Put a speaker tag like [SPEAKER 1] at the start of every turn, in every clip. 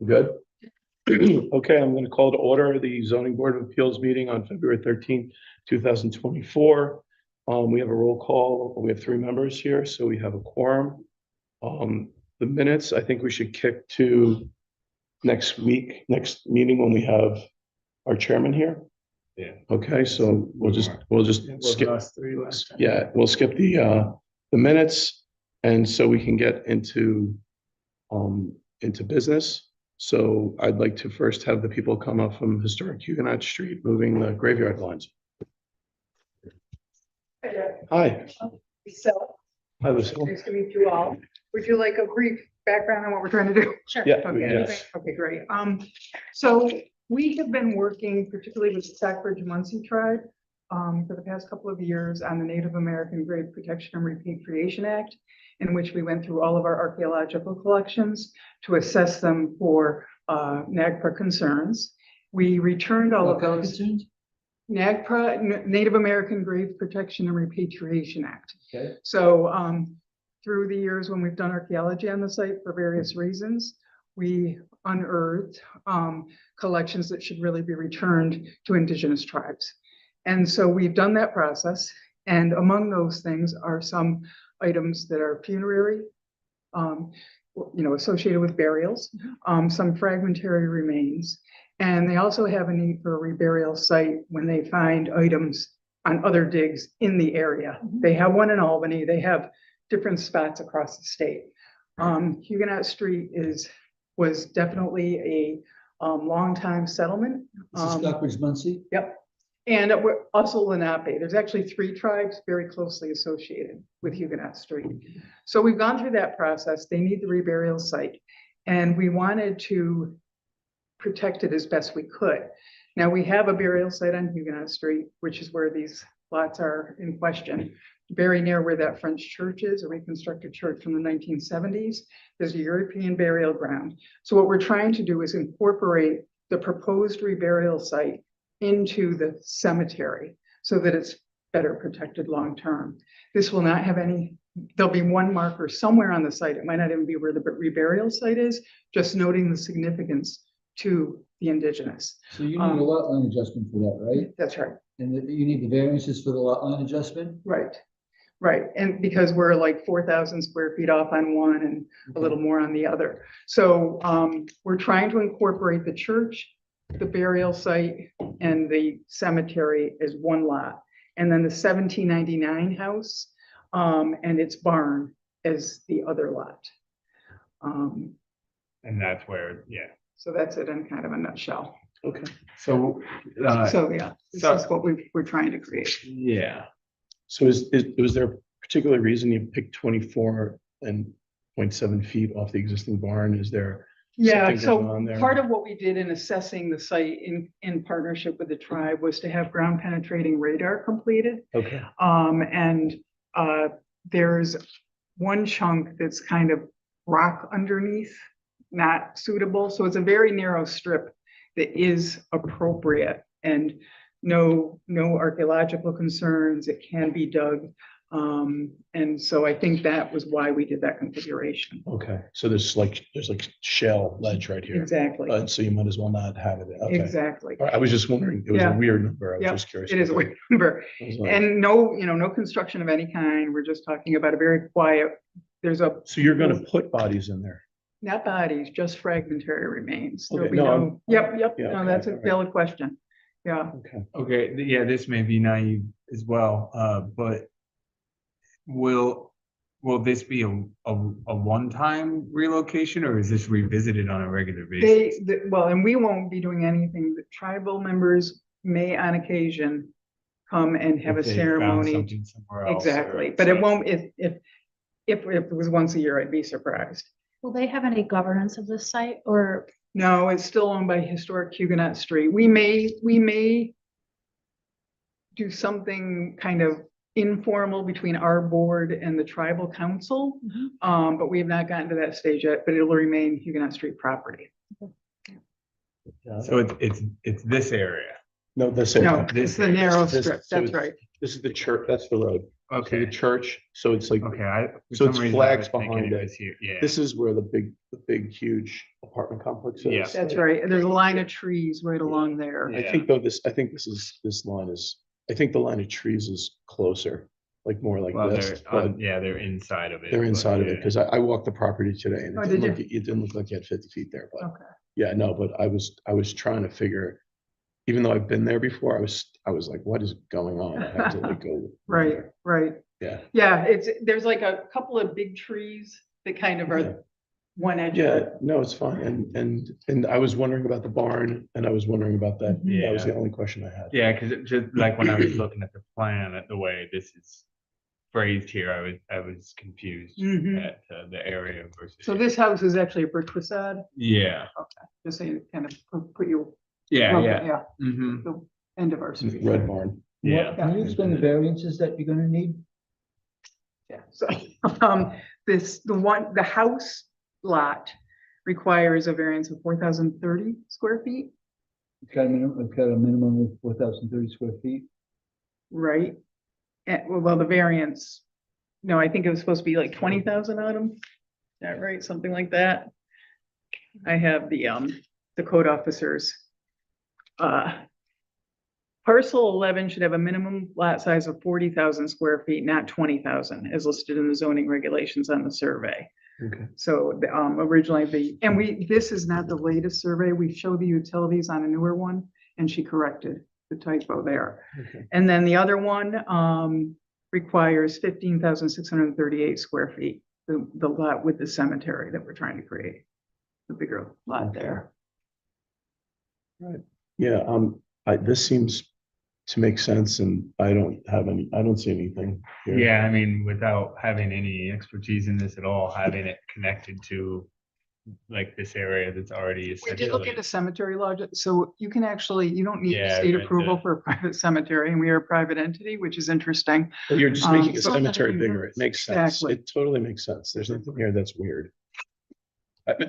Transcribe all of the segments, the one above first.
[SPEAKER 1] Good. Okay, I'm going to call to order the zoning board of appeals meeting on February 13th, 2024. We have a roll call. We have 3 members here, so we have a quorum. The minutes, I think we should kick to next meeting when we have our chairman here.
[SPEAKER 2] Yeah.
[SPEAKER 1] Okay, so we'll just skip.
[SPEAKER 2] Us 3 last time.
[SPEAKER 1] Yeah, we'll skip the minutes, and so we can get into business. So I'd like to first have the people come up from historic Huguenot Street, moving the graveyard lines. Hi.
[SPEAKER 3] So,
[SPEAKER 1] Hi, Lucille.
[SPEAKER 3] nice to meet you all. Would you like a brief background on what we're trying to do?
[SPEAKER 4] Sure.
[SPEAKER 1] Yeah,
[SPEAKER 3] Okay,
[SPEAKER 1] yes.
[SPEAKER 3] okay, great. So we have been working particularly with the Stockbridge Munsee tribe for the past couple of years on the Native American Grave Protection and Repatriation Act, in which we went through all of our archaeological collections to assess them for NAGPRA concerns. We returned all of those. NAGPRA, Native American Grave Protection and Repatriation Act.
[SPEAKER 1] Okay.
[SPEAKER 3] So through the years when we've done archaeology on the site for various reasons, we unearthed collections that should really be returned to Indigenous tribes. And so we've done that process. And among those things are some items that are funerary, associated with burials, some fragmentary remains. And they also have a need for a reburial site when they find items on other digs in the area. They have one in Albany. They have different spots across the state. Huguenot Street was definitely a long-time settlement.
[SPEAKER 5] This is Stockbridge Munsee?
[SPEAKER 3] Yep. And also Lenape. There's actually 3 tribes very closely associated with Huguenot Street. So we've gone through that process. They need the reburial site. And we wanted to protect it as best we could. Now we have a burial site on Huguenot Street, which is where these lots are in question. Very near where that French church is, a reconstructed church from the 1970s. There's a European burial ground. So what we're trying to do is incorporate the proposed reburial site into the cemetery so that it's better protected long-term. This will not have any, there'll be one marker somewhere on the site. It might not even be where the reburial site is, just noting the significance to the Indigenous.
[SPEAKER 5] So you need a lot line adjustment for that, right?
[SPEAKER 3] That's right.
[SPEAKER 5] And you need the variances for the lot line adjustment?
[SPEAKER 3] Right. Right. And because we're like 4,000 square feet off on one and a little more on the other. So we're trying to incorporate the church, the burial site, and the cemetery as one lot. And then the 1799 house and its barn as the other lot.
[SPEAKER 2] And that's where, yeah.
[SPEAKER 3] So that's it in kind of a nutshell.
[SPEAKER 1] Okay.
[SPEAKER 2] So,
[SPEAKER 3] So yeah, this is what we're trying to create.
[SPEAKER 2] yeah.
[SPEAKER 1] So was there a particular reason you picked 24.7 feet off the existing barn? Is there?
[SPEAKER 3] Yeah,
[SPEAKER 1] something going on
[SPEAKER 3] so
[SPEAKER 1] there?
[SPEAKER 3] part of what we did in assessing the site in partnership with the tribe was to have ground penetrating radar completed.
[SPEAKER 1] Okay.
[SPEAKER 3] There's one chunk that's kind of rock underneath, not suitable. So it's a very narrow strip that is appropriate and no archaeological concerns. It can be dug. And so I think that was why we did that configuration.
[SPEAKER 1] Okay. So there's like shell ledge right here.
[SPEAKER 3] Exactly.
[SPEAKER 1] So you might as well not have it. Okay.
[SPEAKER 3] Exactly.
[SPEAKER 1] I was just wondering, it was
[SPEAKER 3] Yeah.
[SPEAKER 1] a weird number. I was
[SPEAKER 3] Yeah,
[SPEAKER 1] just curious.
[SPEAKER 3] It is a weird number.
[SPEAKER 1] I was like-
[SPEAKER 3] And no construction of any kind. We're just talking about a very quiet,
[SPEAKER 1] So you're gonna put bodies in there?
[SPEAKER 3] not bodies, just fragmentary remains. There'll
[SPEAKER 1] Okay,
[SPEAKER 3] be
[SPEAKER 1] no,
[SPEAKER 3] no,
[SPEAKER 1] I'm-
[SPEAKER 3] yep,
[SPEAKER 1] yeah,
[SPEAKER 3] no,
[SPEAKER 1] okay,
[SPEAKER 3] that's a
[SPEAKER 1] all right.
[SPEAKER 3] valid question. Yeah.
[SPEAKER 1] Okay.
[SPEAKER 2] Okay, yeah, this may be naive as well, but will this be a one-time relocation, or is this revisited on a regular basis?
[SPEAKER 3] Well, and we won't be doing anything. The tribal members may on occasion come and have a
[SPEAKER 2] If they found
[SPEAKER 3] ceremony.
[SPEAKER 2] something somewhere else, or
[SPEAKER 3] Exactly, but it
[SPEAKER 2] such.
[SPEAKER 3] won't, if it was once a year, I'd be surprised.
[SPEAKER 4] Will they have any governance of this site or?
[SPEAKER 3] No, it's still owned by Historic Huguenot Street. We may do something kind of informal between our board and the tribal council. But we have not gotten to that stage yet, but it'll remain Huguenot Street property.
[SPEAKER 2] So it's this area.
[SPEAKER 1] No, this.
[SPEAKER 3] No, it's the narrow
[SPEAKER 1] This-
[SPEAKER 3] strip,
[SPEAKER 1] so
[SPEAKER 3] that's
[SPEAKER 1] it's-
[SPEAKER 3] right.
[SPEAKER 1] This is the church, that's the road. to the
[SPEAKER 2] Okay,
[SPEAKER 1] church, so it's like,
[SPEAKER 2] okay, I. for
[SPEAKER 1] So
[SPEAKER 2] some
[SPEAKER 1] it's
[SPEAKER 2] reason I
[SPEAKER 1] flags
[SPEAKER 2] was thinking
[SPEAKER 1] behind it.
[SPEAKER 2] was here. Yeah.
[SPEAKER 1] this is where the big, huge apartment complex
[SPEAKER 2] Yeah.
[SPEAKER 1] is.
[SPEAKER 3] That's right. And there's a line of trees right along there.
[SPEAKER 1] I think though I think this line is, I think the line of trees is closer, like more like
[SPEAKER 2] Well,
[SPEAKER 1] this,
[SPEAKER 2] they're,
[SPEAKER 1] but
[SPEAKER 2] yeah, they're inside of it.
[SPEAKER 1] they're
[SPEAKER 2] but
[SPEAKER 1] inside of it,
[SPEAKER 2] yeah.
[SPEAKER 1] because I walked the property today and
[SPEAKER 3] Oh,
[SPEAKER 1] it
[SPEAKER 3] did
[SPEAKER 1] didn't look like you had 50 feet there, but
[SPEAKER 3] Okay.
[SPEAKER 1] yeah, no, but I was trying to figure, even though I've been there before, I was like, what is going on? I had to like go.
[SPEAKER 3] Right, right.
[SPEAKER 1] Yeah,
[SPEAKER 3] Yeah, there's like a couple of big trees that kind of
[SPEAKER 1] Yeah.
[SPEAKER 3] are one edge. of
[SPEAKER 1] yeah,
[SPEAKER 3] it.
[SPEAKER 1] no, it's fine. And I was wondering about the barn and I was wondering about that.
[SPEAKER 3] Mhm.
[SPEAKER 1] That was the
[SPEAKER 2] Yeah.
[SPEAKER 1] only question I had.
[SPEAKER 2] Yeah, because it just like when I was looking at the plan, at the way this is phrased here, I was confused
[SPEAKER 3] Mhm.
[SPEAKER 2] at the area versus.
[SPEAKER 3] So this house is actually a brick facade,
[SPEAKER 2] Yeah,
[SPEAKER 3] just so you kind of put you.
[SPEAKER 2] yeah,
[SPEAKER 3] Okay,
[SPEAKER 2] yeah.
[SPEAKER 3] Yeah,
[SPEAKER 2] Mm-hmm.
[SPEAKER 3] the end of our street.
[SPEAKER 1] Red barn.
[SPEAKER 2] Yeah.
[SPEAKER 5] Can you explain the variances that you're gonna need?
[SPEAKER 3] Yeah, so, the house lot requires a variance of 4,030 square feet,
[SPEAKER 5] It's got a minimum of 4,030 square feet.
[SPEAKER 3] right? And, well, the variance, no, I think it was supposed to be like 20,000 on them. Is that right? Something like that. I have the code officers. Parcel 11 should have a minimum lot size of 40,000 square feet, not 20,000, as listed in the zoning regulations on the survey.
[SPEAKER 1] Okay.
[SPEAKER 3] So, originally this is not the latest survey. We show the utilities on a newer one, and she corrected the typo there.
[SPEAKER 1] Okay.
[SPEAKER 3] And then the other one, requires 15,638 square feet, the lot with the cemetery that we're trying to create. The bigger lot there.
[SPEAKER 1] Yeah, this seems to make sense and I don't see anything here.
[SPEAKER 2] Yeah, I mean, without having any expertise in this at all, having it connected to like this area that's already
[SPEAKER 3] We did look
[SPEAKER 2] essentially.
[SPEAKER 3] at the cemetery law, so you can actually, you don't need
[SPEAKER 2] Yeah,
[SPEAKER 3] state
[SPEAKER 2] but
[SPEAKER 3] approval
[SPEAKER 2] the-
[SPEAKER 3] for a private cemetery, and we are a private entity, which is interesting.
[SPEAKER 1] But you're just
[SPEAKER 3] Um,
[SPEAKER 1] making a
[SPEAKER 3] so-
[SPEAKER 1] cemetery bigger. It makes sense.
[SPEAKER 3] Exactly.
[SPEAKER 1] It totally makes sense. There's nothing here that's weird.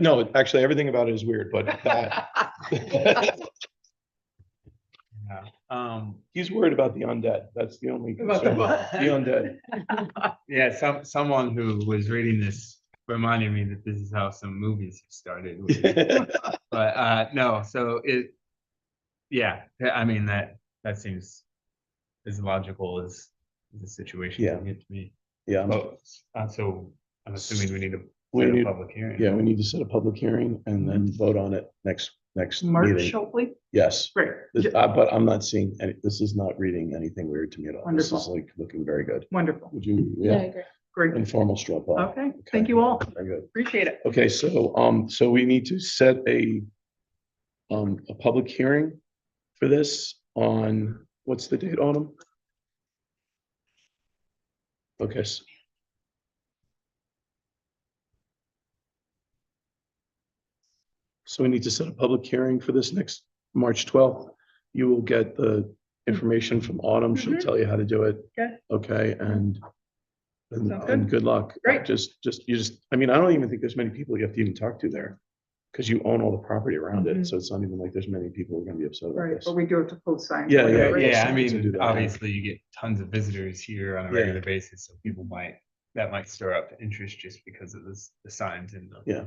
[SPEAKER 1] No, actually, everything about it is weird, but that.
[SPEAKER 2] Yeah.
[SPEAKER 1] He's worried about the undead. That's the only
[SPEAKER 3] About the
[SPEAKER 1] concern.
[SPEAKER 3] what?
[SPEAKER 1] The undead.
[SPEAKER 2] Yeah, someone who was reading this reminded me that this is how some movies started. which is- But no, so yeah, I mean, that seems as logical as the situation
[SPEAKER 1] Yeah.
[SPEAKER 2] can get to me.
[SPEAKER 1] Yeah,
[SPEAKER 2] So I'm assuming we need to
[SPEAKER 1] We
[SPEAKER 2] set a
[SPEAKER 1] need-
[SPEAKER 2] public hearing.
[SPEAKER 1] yeah, we need to set a public hearing and then vote on it next
[SPEAKER 3] March,
[SPEAKER 1] meeting.
[SPEAKER 3] hopefully,
[SPEAKER 1] Yes.
[SPEAKER 3] great,
[SPEAKER 1] But I'm not seeing this is not reading anything weird to me at all. This is
[SPEAKER 3] Wonderful.
[SPEAKER 1] like looking very good.
[SPEAKER 3] wonderful,
[SPEAKER 1] Would you,
[SPEAKER 4] Yeah, I
[SPEAKER 1] yeah,
[SPEAKER 4] agree.
[SPEAKER 3] great,
[SPEAKER 1] informal straw poll.
[SPEAKER 3] okay, thank you all,
[SPEAKER 1] Very good.
[SPEAKER 3] appreciate it.
[SPEAKER 1] Okay, so we need to set a public hearing for this on, what's the date on them? Okay. So we need to set a public hearing for this next March 12th. You will get the information from Autumn. She'll
[SPEAKER 3] Mhm.
[SPEAKER 1] tell you how to do it.
[SPEAKER 3] Okay.
[SPEAKER 1] Okay, and
[SPEAKER 3] Sounds
[SPEAKER 1] and good luck.
[SPEAKER 3] Great.
[SPEAKER 1] I mean, I don't even think there's many people you have to even talk to there. Because you own all the property around it,
[SPEAKER 3] Mhm.
[SPEAKER 1] so it's not even like there's many people who are gonna be upset about
[SPEAKER 3] Right,
[SPEAKER 1] this.
[SPEAKER 3] but we do have to post signs.
[SPEAKER 1] Yeah,
[SPEAKER 3] later, right?
[SPEAKER 2] Yeah, I
[SPEAKER 1] signs and do
[SPEAKER 2] mean,
[SPEAKER 1] that.
[SPEAKER 2] obviously you get tons of visitors here on a
[SPEAKER 1] Yeah.
[SPEAKER 2] regular basis, so people that might stir up interest just because of the signs and the.
[SPEAKER 1] Yeah.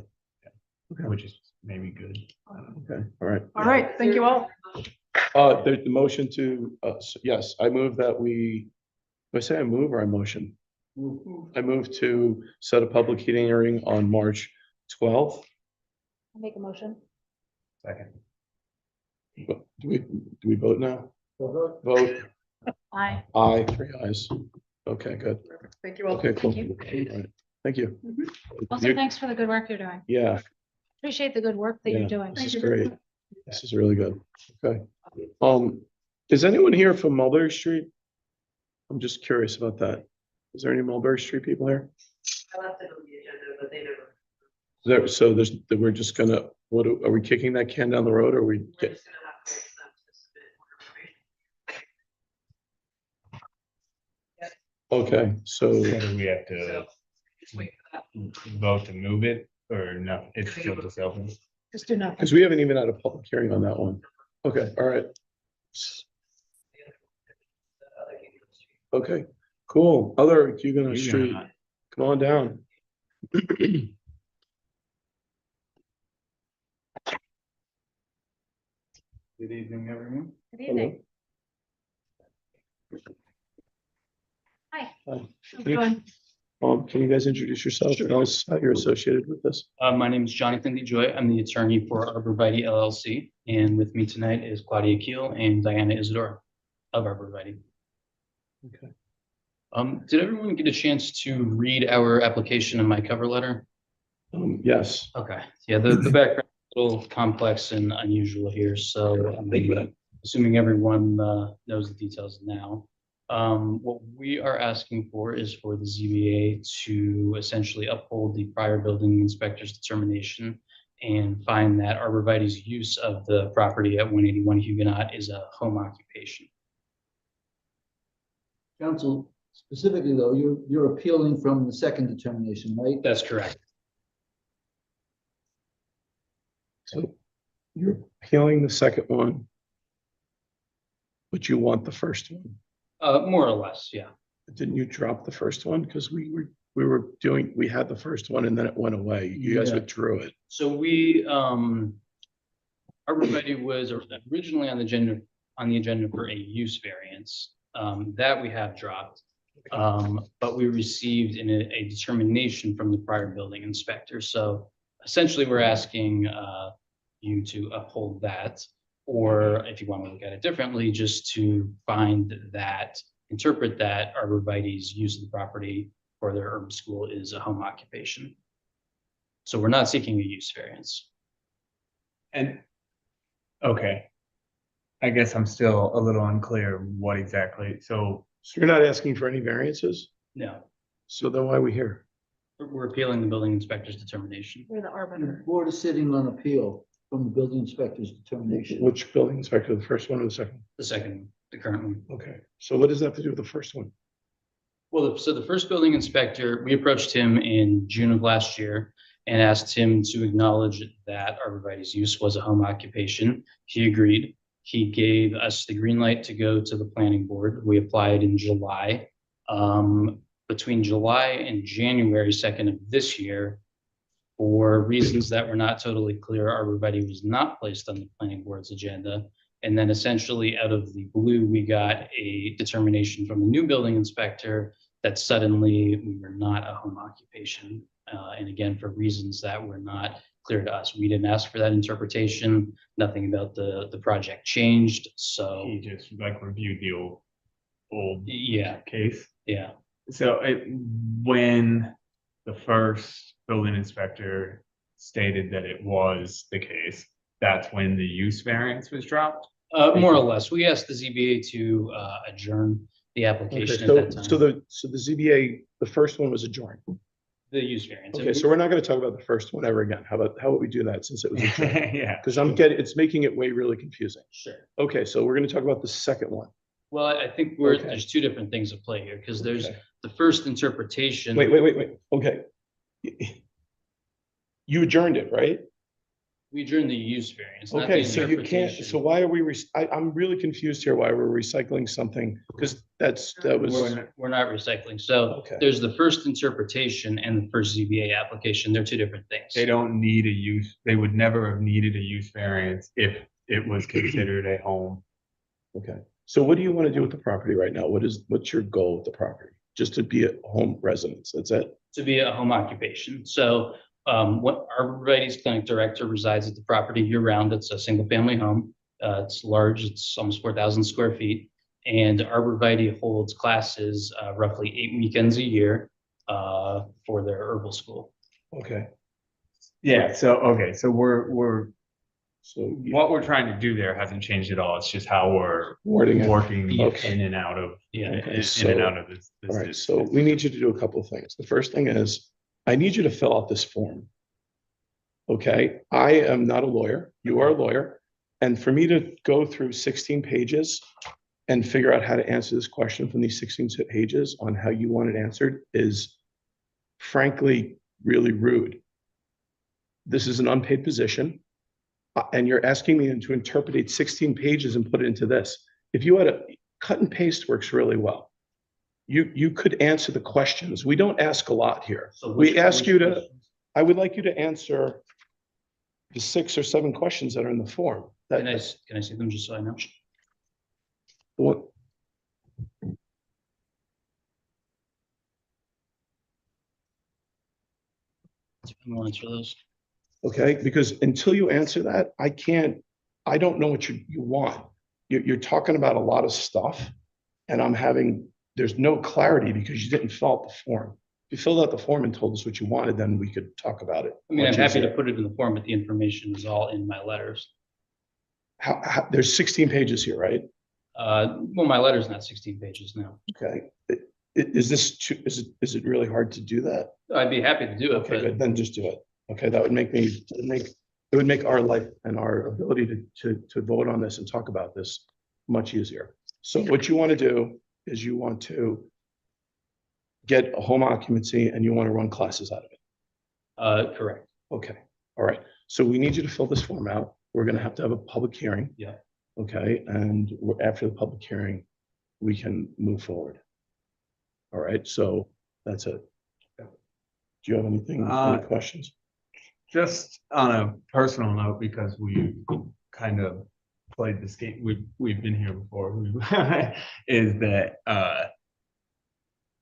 [SPEAKER 1] Okay.
[SPEAKER 2] Which is maybe good. I don't know.
[SPEAKER 1] Okay, all right.
[SPEAKER 3] All right, thank you all.
[SPEAKER 1] There's the motion to, yes, I move that we, do I say I move or I motion? I move to set a public hearing on March 12th.
[SPEAKER 4] I'll make a motion.
[SPEAKER 2] Second.
[SPEAKER 1] Do we vote now? Vote
[SPEAKER 4] Aye.
[SPEAKER 1] aye, 3 ayes. Okay, good.
[SPEAKER 3] Thank you all.
[SPEAKER 1] Okay, cool.
[SPEAKER 4] Thank you.
[SPEAKER 1] All right. Thank you.
[SPEAKER 4] Also,
[SPEAKER 1] You-
[SPEAKER 4] thanks for the good work you're doing.
[SPEAKER 1] Yeah,
[SPEAKER 4] Appreciate the good work that
[SPEAKER 1] Yeah.
[SPEAKER 4] you're doing.
[SPEAKER 1] this is great. This is really good. Okay. Is anyone here from Mulberry Street? I'm just curious about that. Is there any Mulberry Street people here?
[SPEAKER 6] I left it on the agenda, but they never.
[SPEAKER 1] We're just gonna, are we kicking that can down the road or are we?
[SPEAKER 6] We're just gonna have to wait for them to submit more information.
[SPEAKER 1] Okay, so,
[SPEAKER 2] So do we have
[SPEAKER 6] So
[SPEAKER 2] to
[SPEAKER 6] just wait for that.
[SPEAKER 2] vote to move it or no? It's still just open.
[SPEAKER 4] Just do nothing.
[SPEAKER 1] because we haven't even had a public hearing on that one. Okay, all right.
[SPEAKER 6] The other people on the street.
[SPEAKER 1] Okay, Cool. Other Huguenot Street,
[SPEAKER 2] Huguenot.
[SPEAKER 1] come on down.
[SPEAKER 2] Good evening, everyone.
[SPEAKER 4] Good evening. Hi.
[SPEAKER 1] Hi.
[SPEAKER 4] How's it
[SPEAKER 1] Can you-
[SPEAKER 4] going?
[SPEAKER 1] Can you guys introduce yourself? Tell us how you're associated with this.
[SPEAKER 7] My name is Jonathan DeJoy. I'm the attorney for Arborvitae LLC, and with me tonight is Claudia Keel and Diana Isadora of Arborvitae.
[SPEAKER 1] Okay.
[SPEAKER 7] Did everyone get a chance to read our application and my cover letter?
[SPEAKER 1] Yes.
[SPEAKER 7] Okay, yeah, the background is a little complex and unusual here, so assuming everyone knows the details now. What we are asking for is for the ZBA to essentially uphold the prior building inspector's determination and find that Arborvitae's use of the property at 181 Huguenot is a home occupation.
[SPEAKER 5] Council, specifically though, you're appealing from the second determination, right?
[SPEAKER 7] That's correct.
[SPEAKER 1] So you're appealing the second one, but you want the first one.
[SPEAKER 7] More or less, yeah.
[SPEAKER 1] Didn't you drop the first one? Because we had the first one and then it went away. You guys
[SPEAKER 5] Yeah.
[SPEAKER 1] withdrew it.
[SPEAKER 7] So Arborvitae was originally on the agenda for a use variance, that we have dropped. But we received a determination from the prior building inspector. So essentially, we're asking you to uphold that, or if you want to look at it differently, just to interpret that Arborvitae's use of the property for their urban school is a home occupation. So we're not seeking a use variance.
[SPEAKER 2] And, okay. I guess I'm still a little unclear what exactly, so,
[SPEAKER 1] So you're not asking for any variances?
[SPEAKER 7] No,
[SPEAKER 1] So then why are we here?
[SPEAKER 7] we're appealing the building inspector's determination.
[SPEAKER 4] We're the
[SPEAKER 5] The
[SPEAKER 4] arbiter.
[SPEAKER 5] board is sitting on appeal from the building inspector's determination.
[SPEAKER 1] Which building inspector, the first one or the second?
[SPEAKER 7] The second, the current one.
[SPEAKER 1] Okay, so what does that have to do with the first one?
[SPEAKER 7] Well, so the first building inspector, we approached him in June of last year and asked him to acknowledge that Arborvitae's use was a home occupation. He agreed. He gave us the green light to go to the planning board. We applied in July. Between July and January 2nd of this year, for reasons that were not totally clear, Arborvitae was not placed on the planning board's agenda. And then essentially out of the blue, we got a determination from the new building inspector that suddenly we were not a home occupation. And again, for reasons that were not clear to us. We didn't ask for that interpretation. Nothing about the project changed. So
[SPEAKER 2] he just like reviewed the old
[SPEAKER 7] yeah,
[SPEAKER 2] case.
[SPEAKER 7] yeah.
[SPEAKER 2] So when the first building inspector stated that it was the case, that's when the use variance was dropped?
[SPEAKER 7] More or less. We asked the ZBA to adjourn the
[SPEAKER 1] Okay,
[SPEAKER 7] application at that time.
[SPEAKER 1] so the ZBA, the first one was adjourned.
[SPEAKER 7] The use variance.
[SPEAKER 1] Okay, so we're not gonna talk about the first one ever again. How about we do that since it was adjourned?
[SPEAKER 2] Yeah.
[SPEAKER 1] Because it's making it way really confusing.
[SPEAKER 7] Sure.
[SPEAKER 1] Okay, so we're gonna talk about the second one.
[SPEAKER 7] Well, I think
[SPEAKER 1] Okay.
[SPEAKER 7] there's two different things at play here, because there's
[SPEAKER 1] Okay.
[SPEAKER 7] the first interpretation.
[SPEAKER 1] Wait, okay. You adjourned it, right?
[SPEAKER 7] We adjourned the use variance, not the
[SPEAKER 1] Okay, so you can't,
[SPEAKER 7] interpretation.
[SPEAKER 1] so why are we, I'm really confused here why we're recycling something, because that was,
[SPEAKER 7] We're not recycling. So
[SPEAKER 1] okay.
[SPEAKER 7] there's the first interpretation and the first ZBA application. They're two different things.
[SPEAKER 2] They don't need a use, they would never have needed a use variance if it was considered a home.
[SPEAKER 1] Okay, so what do you want to do with the property right now? What's your goal with the property? Just to be a home residence, that's it?
[SPEAKER 7] To be a home occupation. So what Arborvitae's clinic director resides at the property year round. It's a single family home. It's large, it's almost 4,000 square feet. And Arborvitae holds classes roughly 8 weekends a year for their herbal school.
[SPEAKER 1] Okay,
[SPEAKER 2] Yeah, so, okay, so we're,
[SPEAKER 1] so
[SPEAKER 2] what we're trying to do there hasn't changed at all. It's just how we're
[SPEAKER 1] wording it.
[SPEAKER 2] working
[SPEAKER 1] Okay.
[SPEAKER 2] in and out of,
[SPEAKER 7] Yeah.
[SPEAKER 1] Okay,
[SPEAKER 2] in
[SPEAKER 1] so-
[SPEAKER 2] and out of this.
[SPEAKER 1] All right, so we need you to do a couple of things. The first thing is, I need you to fill out this form. Okay, I am not a lawyer, you are a lawyer, and for me to go through 16 pages and figure out how to answer this question from these 16 pages on how you want it answered is frankly really rude. This is an unpaid position, and you're asking me to interpret 16 pages and put it into this. If you had a cut and paste works really well. you could answer the questions. We don't ask a lot here.
[SPEAKER 7] So
[SPEAKER 1] We
[SPEAKER 7] which-
[SPEAKER 1] ask
[SPEAKER 7] which
[SPEAKER 1] you to,
[SPEAKER 7] questions?
[SPEAKER 1] I would like you to answer the 6 or 7 questions that are in the form.
[SPEAKER 7] Can I see them just so I know?
[SPEAKER 1] What,
[SPEAKER 7] I'll answer those.
[SPEAKER 1] okay, because until you answer that, I don't know what you want. You're talking about a lot of stuff and there's no clarity because you didn't fill out the form. If you filled out the form and told us what you wanted, then we could talk about it.
[SPEAKER 7] I mean, I'm
[SPEAKER 1] much
[SPEAKER 7] happy to
[SPEAKER 1] easier.
[SPEAKER 7] put it in the form, but the information is all in my letters.
[SPEAKER 1] There's 16 pages here, right?
[SPEAKER 7] Well, my letter's not 16 pages now.
[SPEAKER 1] Okay. Is is it really hard to do that?
[SPEAKER 7] I'd be happy to do it,
[SPEAKER 1] Okay,
[SPEAKER 7] but
[SPEAKER 1] good, then just do it. Okay, that would it would make our life and our ability to vote on this and talk about this much easier. So what you want to do is you want to get a home occupancy and you want to run classes out of it.
[SPEAKER 7] correct.
[SPEAKER 1] Okay, all right. So we need you to fill this form out. We're gonna have to have a public hearing.
[SPEAKER 7] Yeah.
[SPEAKER 1] Okay, and after the public hearing, we can move forward. All right, so that's it. Do you have anything, any questions?
[SPEAKER 2] Just on a personal note, because we kind of played this game, we've been here before, is that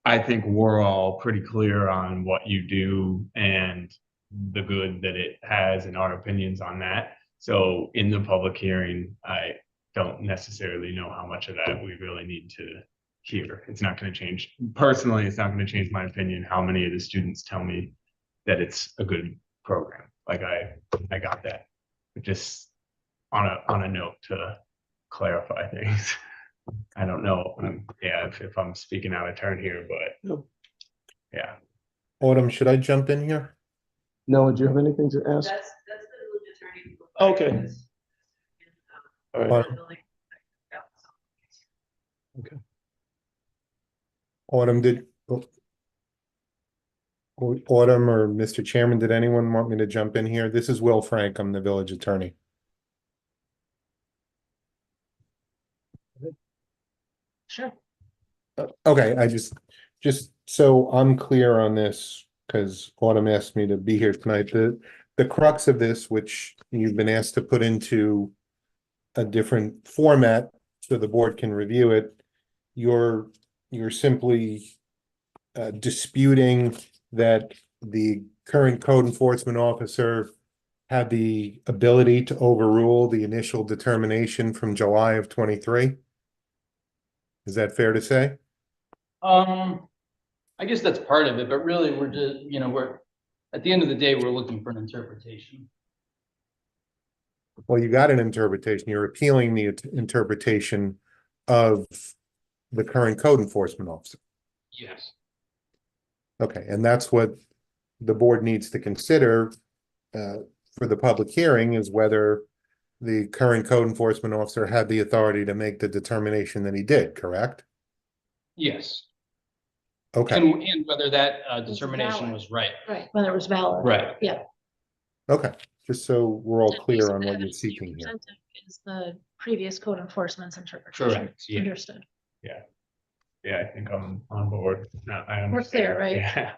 [SPEAKER 2] I think we're all pretty clear on what you do and the good that it has and our opinions on that. So in the public hearing, I don't necessarily know how much of that we really need to hear. It's not going to change. Personally, it's not going to change my opinion how many of the students tell me that it's a good program. Like I got that. But just on a note to clarify things. I don't know, if I'm speaking out of turn here, but
[SPEAKER 1] No.
[SPEAKER 2] yeah.
[SPEAKER 8] Autumn, should I jump in here?
[SPEAKER 1] No, do you have anything to ask?
[SPEAKER 6] That's the village attorney. who
[SPEAKER 1] Okay.
[SPEAKER 6] provided this.
[SPEAKER 1] All right,
[SPEAKER 6] The building-
[SPEAKER 8] Autumn, Autumn or Mr. Chairman, did anyone want me to jump in here? This is Will Frank. I'm the village attorney.
[SPEAKER 4] Sure.
[SPEAKER 8] Okay, I just so I'm clear on this, because Autumn asked me to be here tonight. The crux of this, which you've been asked to put into a different format so the board can review it, you're simply disputing that the current code enforcement officer had the ability to overrule the initial determination from July of 23. Is that fair to say?
[SPEAKER 7] I guess that's part of it, but really we're just, we're, at the end of the day, we're looking for an interpretation.
[SPEAKER 8] Well, you got an interpretation. You're appealing the interpretation of the current code enforcement officer.
[SPEAKER 7] Yes.
[SPEAKER 8] Okay, and that's what the board needs to consider for the public hearing, is whether the current code enforcement officer had the authority to make the determination that he did, correct?
[SPEAKER 7] Yes.
[SPEAKER 8] Okay,
[SPEAKER 7] And whether that determination
[SPEAKER 4] valid.
[SPEAKER 7] was right.
[SPEAKER 4] Right, whether it was valid.
[SPEAKER 7] Right.
[SPEAKER 4] Yeah.
[SPEAKER 8] okay, just so we're all
[SPEAKER 4] And
[SPEAKER 8] clear
[SPEAKER 4] basically
[SPEAKER 8] on
[SPEAKER 4] the
[SPEAKER 8] what you're
[SPEAKER 4] evidence you
[SPEAKER 8] seeking here.
[SPEAKER 4] presented Is the previous code enforcement's interpretation.
[SPEAKER 7] Correct, yeah.
[SPEAKER 4] Understood.
[SPEAKER 2] Yeah, I think I'm on board. No, I
[SPEAKER 4] We're clear,
[SPEAKER 2] understand.
[SPEAKER 4] right?
[SPEAKER 2] Yeah,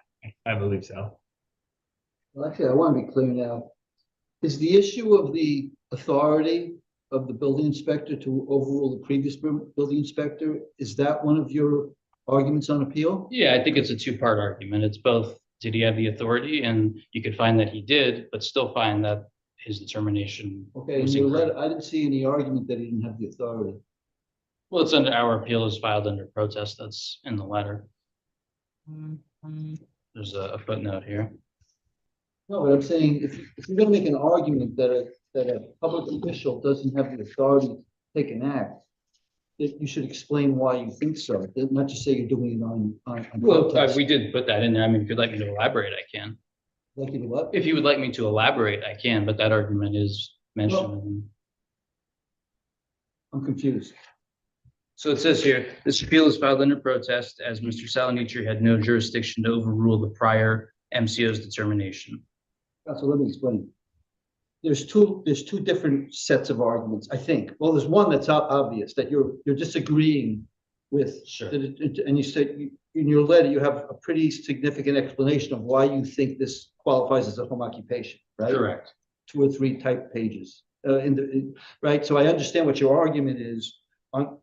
[SPEAKER 2] I believe so.
[SPEAKER 5] Well, actually, I want to be clear now. Is the issue of the authority of the building inspector to overrule the previous building inspector, is that one of your arguments on appeal?
[SPEAKER 7] Yeah, I think it's a two-part argument. It's both, did he have the authority? And you could find that he did, but still find that his determination
[SPEAKER 5] Okay, in
[SPEAKER 7] was
[SPEAKER 5] your
[SPEAKER 7] incorrect.
[SPEAKER 5] letter, I didn't see any argument that he didn't have the authority.
[SPEAKER 7] Well, it's under, our appeal is filed under protest. That's in the letter. There's a footnote here.
[SPEAKER 5] No, but I'm saying, if you're gonna make an argument that a public official doesn't have the authority to take an act, that you should explain why you think so, not just say you're doing it on
[SPEAKER 7] Well,
[SPEAKER 5] protest.
[SPEAKER 7] we did put that in there. I mean, if you'd like me to elaborate, I can.
[SPEAKER 5] Like you do what?
[SPEAKER 7] If you would like me to elaborate, I can, but that argument is mentioned. in-
[SPEAKER 5] I'm confused.
[SPEAKER 7] So it says here, this appeal is filed under protest as Mr. Salonici had no jurisdiction to overrule the prior MCO's determination.
[SPEAKER 5] So let me explain. There's two different sets of arguments, I think. Well, there's one that's obvious, that you're disagreeing with.
[SPEAKER 7] Sure.
[SPEAKER 5] And you said, in your letter, you have a pretty significant explanation of why you think this qualifies as a home occupation, right?
[SPEAKER 7] Correct.
[SPEAKER 5] 2 or 3 type pages, right? So I understand what your argument is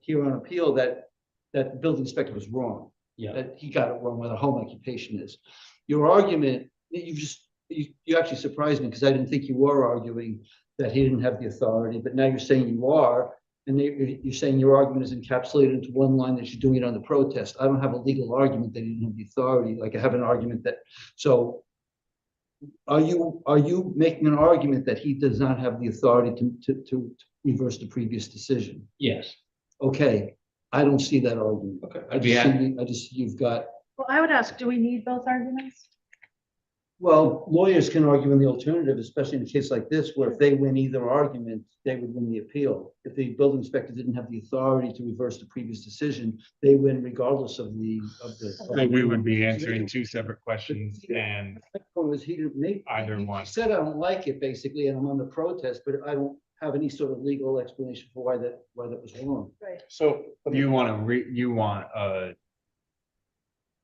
[SPEAKER 5] here on appeal, that the building inspector was wrong.
[SPEAKER 7] Yeah.
[SPEAKER 5] That he got it wrong what a home occupation is. Your argument, you actually surprised me, because I didn't think you were arguing that he didn't have the authority, but now you're saying you are, and you're saying your argument is encapsulated into one line that you're doing it on the protest. I don't have a legal argument that he didn't have the authority, like I have an argument that, so are you making an argument that he does not have the authority to reverse the previous decision?
[SPEAKER 7] Yes.
[SPEAKER 5] Okay, I don't see that argument.
[SPEAKER 7] Okay.
[SPEAKER 5] I just see you've got,
[SPEAKER 4] Well, I would ask, do we need both arguments?
[SPEAKER 5] well, lawyers can argue in the alternative, especially in a case like this, where if they win either argument, they would win the appeal. If the building inspector didn't have the authority to reverse the previous decision, they win regardless of the.
[SPEAKER 2] So we would be answering 2 separate questions, and
[SPEAKER 5] Was he didn't make.
[SPEAKER 2] Either
[SPEAKER 5] he
[SPEAKER 2] one.
[SPEAKER 5] said, I don't like it, basically, and I'm on the protest, but I don't have any sort of legal explanation for why that was wrong.
[SPEAKER 4] Right.
[SPEAKER 1] So.
[SPEAKER 2] you want a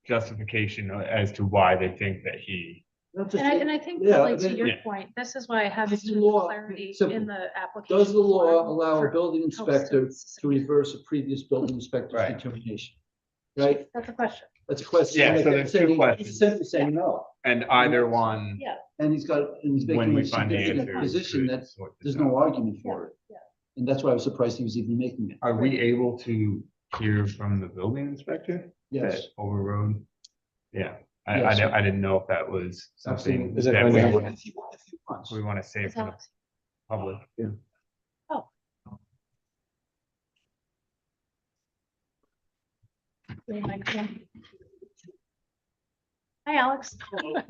[SPEAKER 2] justification as to why they think that he.
[SPEAKER 5] Not just-
[SPEAKER 4] And I think
[SPEAKER 5] Yeah,
[SPEAKER 4] really to
[SPEAKER 5] then-
[SPEAKER 4] your
[SPEAKER 2] Yeah.
[SPEAKER 4] point, this is why I have
[SPEAKER 5] Does the
[SPEAKER 4] some
[SPEAKER 5] law-
[SPEAKER 4] clarity
[SPEAKER 5] simple.
[SPEAKER 4] in the application.
[SPEAKER 5] Does the law
[SPEAKER 4] form
[SPEAKER 5] allow a
[SPEAKER 4] for
[SPEAKER 5] building inspector
[SPEAKER 4] hostess.
[SPEAKER 5] to reverse a previous building inspector's
[SPEAKER 2] Right.
[SPEAKER 5] determination? Right?
[SPEAKER 4] That's a question.
[SPEAKER 5] That's a question.
[SPEAKER 2] Yeah,
[SPEAKER 5] Like,
[SPEAKER 2] so there's 2
[SPEAKER 5] saying-
[SPEAKER 2] questions.
[SPEAKER 5] He's simply saying no,
[SPEAKER 2] And either one,
[SPEAKER 4] Yeah.
[SPEAKER 5] and he's
[SPEAKER 2] when
[SPEAKER 5] making
[SPEAKER 2] we
[SPEAKER 5] a
[SPEAKER 2] find the
[SPEAKER 5] significant
[SPEAKER 2] answer.
[SPEAKER 5] position
[SPEAKER 2] could
[SPEAKER 5] that
[SPEAKER 2] sort this
[SPEAKER 5] there's
[SPEAKER 2] out.
[SPEAKER 5] no argument for it.
[SPEAKER 4] Yeah.
[SPEAKER 5] And that's why I was surprised he was even making it.
[SPEAKER 2] Are we able to hear from the building inspector?
[SPEAKER 5] Yes.
[SPEAKER 2] That overrode? Yeah, I
[SPEAKER 5] Yes.
[SPEAKER 2] didn't know if that was something
[SPEAKER 5] Absolutely.
[SPEAKER 1] Is it
[SPEAKER 2] that
[SPEAKER 1] going
[SPEAKER 2] we
[SPEAKER 1] down?
[SPEAKER 2] want,
[SPEAKER 5] If you want.
[SPEAKER 2] we want to save
[SPEAKER 4] Is
[SPEAKER 2] for the
[SPEAKER 4] that-
[SPEAKER 2] public.
[SPEAKER 4] Oh. Your microphone. Hi, Alex.
[SPEAKER 5] Well,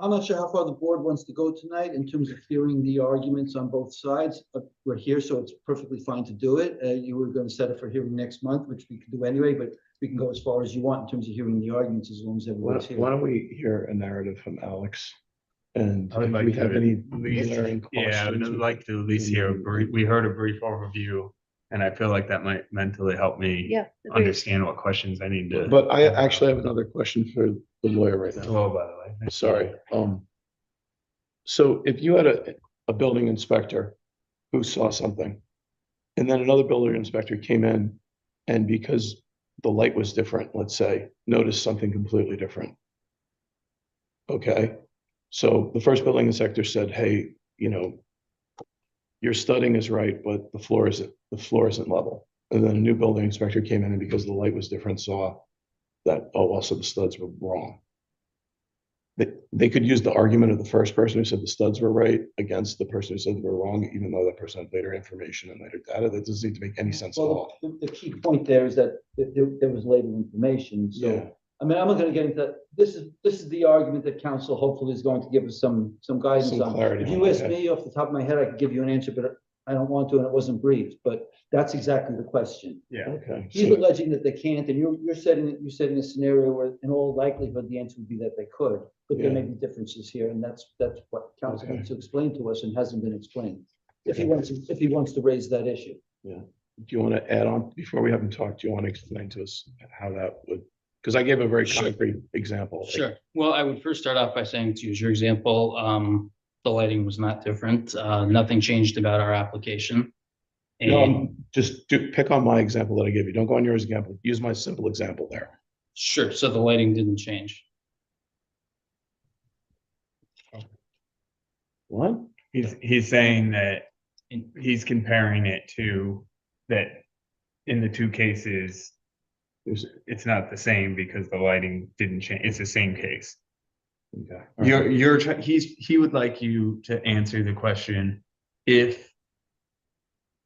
[SPEAKER 5] I'm not sure how far the board wants to go tonight in terms of hearing the arguments on both sides. We're here, so it's perfectly fine to do it. You were going to set it for hearing next month, which we could do anyway, but we can go as far as you want in terms of hearing the arguments, as long as
[SPEAKER 1] Why
[SPEAKER 5] everyone's here.
[SPEAKER 1] why don't we hear a narrative from Alex? And
[SPEAKER 2] I would
[SPEAKER 1] if
[SPEAKER 2] like
[SPEAKER 1] we
[SPEAKER 2] to
[SPEAKER 1] have any
[SPEAKER 2] at least-
[SPEAKER 1] glaring
[SPEAKER 2] Yeah, I
[SPEAKER 1] questions,
[SPEAKER 2] would like to at least hear, we heard a brief overview, and I feel like that might mentally help me
[SPEAKER 4] Yeah. agreed.
[SPEAKER 2] understand what questions I need to.
[SPEAKER 1] But I actually have another question for the lawyer right now.
[SPEAKER 2] Hello, by the way.
[SPEAKER 1] Sorry. So if you had a building inspector who saw something, and then another building inspector came in, and because the light was different, let's say, noticed something completely different. Okay, so the first building inspector said, hey, your studding is right, but the floor isn't level. And then a new building inspector came in, and because the light was different, saw that, oh, also the studs were wrong. They could use the argument of the first person who said the studs were right against the person who said they were wrong, even though that person had later information and later data. That doesn't seem to make any sense at all.
[SPEAKER 5] Well, the key point there is that there was later information, so.
[SPEAKER 1] Yeah.
[SPEAKER 5] I mean, I'm not gonna get into, this is the argument that council hopefully is going to give us some guidance
[SPEAKER 1] Some
[SPEAKER 5] on.
[SPEAKER 1] clarity
[SPEAKER 5] If
[SPEAKER 1] on
[SPEAKER 5] you
[SPEAKER 1] it,
[SPEAKER 5] ask
[SPEAKER 1] yeah.
[SPEAKER 5] me off the top of my head, I could give you an answer, but I don't want to, and it wasn't briefed, but that's exactly the question.
[SPEAKER 2] Yeah,
[SPEAKER 1] Okay.
[SPEAKER 5] He's
[SPEAKER 1] So,
[SPEAKER 5] alleging that they can't, and you're setting a scenario where in all likelihood, the answer would be that they could, but there
[SPEAKER 1] Yeah.
[SPEAKER 5] may be differences here, and that's what council
[SPEAKER 1] Okay.
[SPEAKER 5] needs to explain to us and hasn't been explained. If he
[SPEAKER 1] Okay.
[SPEAKER 5] wants to raise that issue.
[SPEAKER 1] do you want to add on, before we have him talk, do you want to explain to us how that would, because I gave a very
[SPEAKER 7] Sure.
[SPEAKER 1] concrete example. like,
[SPEAKER 7] Sure. Well, I would first start off by saying, to use your example, the lighting was not different. Nothing changed about our application.
[SPEAKER 1] No,
[SPEAKER 7] And
[SPEAKER 1] just pick on my example that I gave you. Don't go on your example. Use my simple example there.
[SPEAKER 7] sure, so the lighting didn't change.
[SPEAKER 1] What?
[SPEAKER 2] he's saying that he's comparing it to that in the 2 cases, it's not the same because the lighting didn't change. It's the same case.
[SPEAKER 1] Okay.
[SPEAKER 2] He would like you to answer the question, if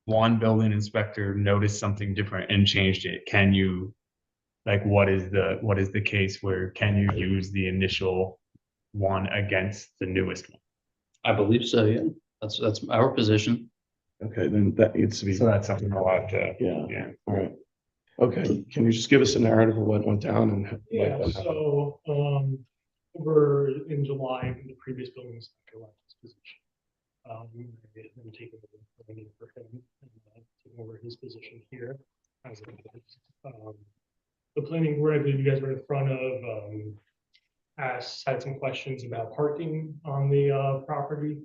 [SPEAKER 2] one building inspector noticed something different and changed it, can you, like, what is the case where can you use the initial one against the newest one?
[SPEAKER 7] I believe so, yeah. That's our position.
[SPEAKER 1] Okay, then that needs to be,
[SPEAKER 2] So that's something I'll have to,
[SPEAKER 1] yeah,
[SPEAKER 2] yeah.
[SPEAKER 1] all right. Okay, can you just give us a narrative of what went down and?
[SPEAKER 9] Yeah, so, over in July, the previous building inspector left his position. We taking over for him and taking over his position here. as it is. The planning board, I believe you guys were in front of, had some questions about parking on the property.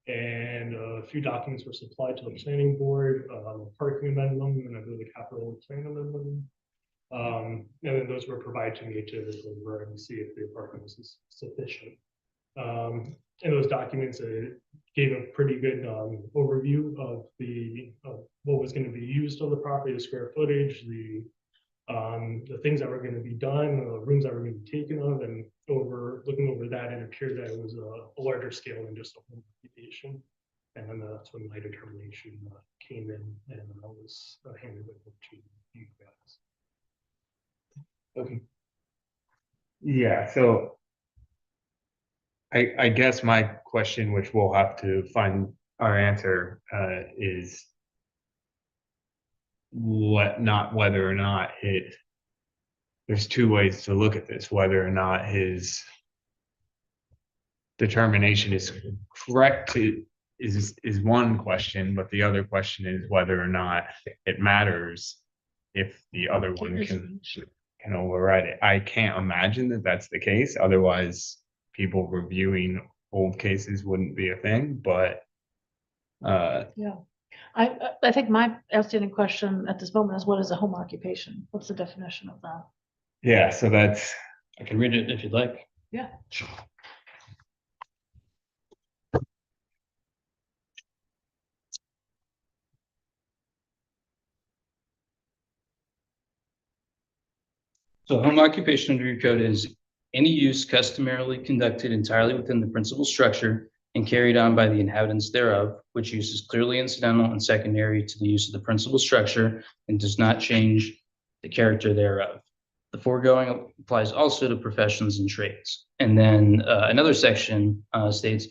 [SPEAKER 9] And a few documents were supplied to the planning board, a parking amendment, and I believe a capital plan amendment. And then those were provided to me to look over and see if the parking was sufficient. And those documents gave a pretty good overview of what was going to be used on the property, the square footage, the things that were going to be done, the rooms that were going to be taken of, and looking over that, it appeared that it was a larger scale than just a home occupation. And then that's when my determination came in, and I was handed over to you guys.
[SPEAKER 1] Okay.
[SPEAKER 2] Yeah, so I guess my question, which we'll have to find our answer, is not whether or not there's two ways to look at this, whether or not his determination is correct is one question, but the other question is whether or not it matters if the other one can override it. I can't imagine that that's the case. Otherwise, people reviewing old cases wouldn't be a thing, but
[SPEAKER 4] Yeah. I think my outstanding question at this moment is, what is a home occupation? What's the definition of that?
[SPEAKER 2] yeah, so that's,
[SPEAKER 7] I can read it if you'd like.
[SPEAKER 4] Yeah.
[SPEAKER 7] So home occupation under your code is any use customarily conducted entirely within the principal structure and carried on by the inhabitants thereof, which use is clearly incidental and secondary to the use of the principal structure and does not change the character thereof. The foregoing applies also to professions and trades. And then another section states,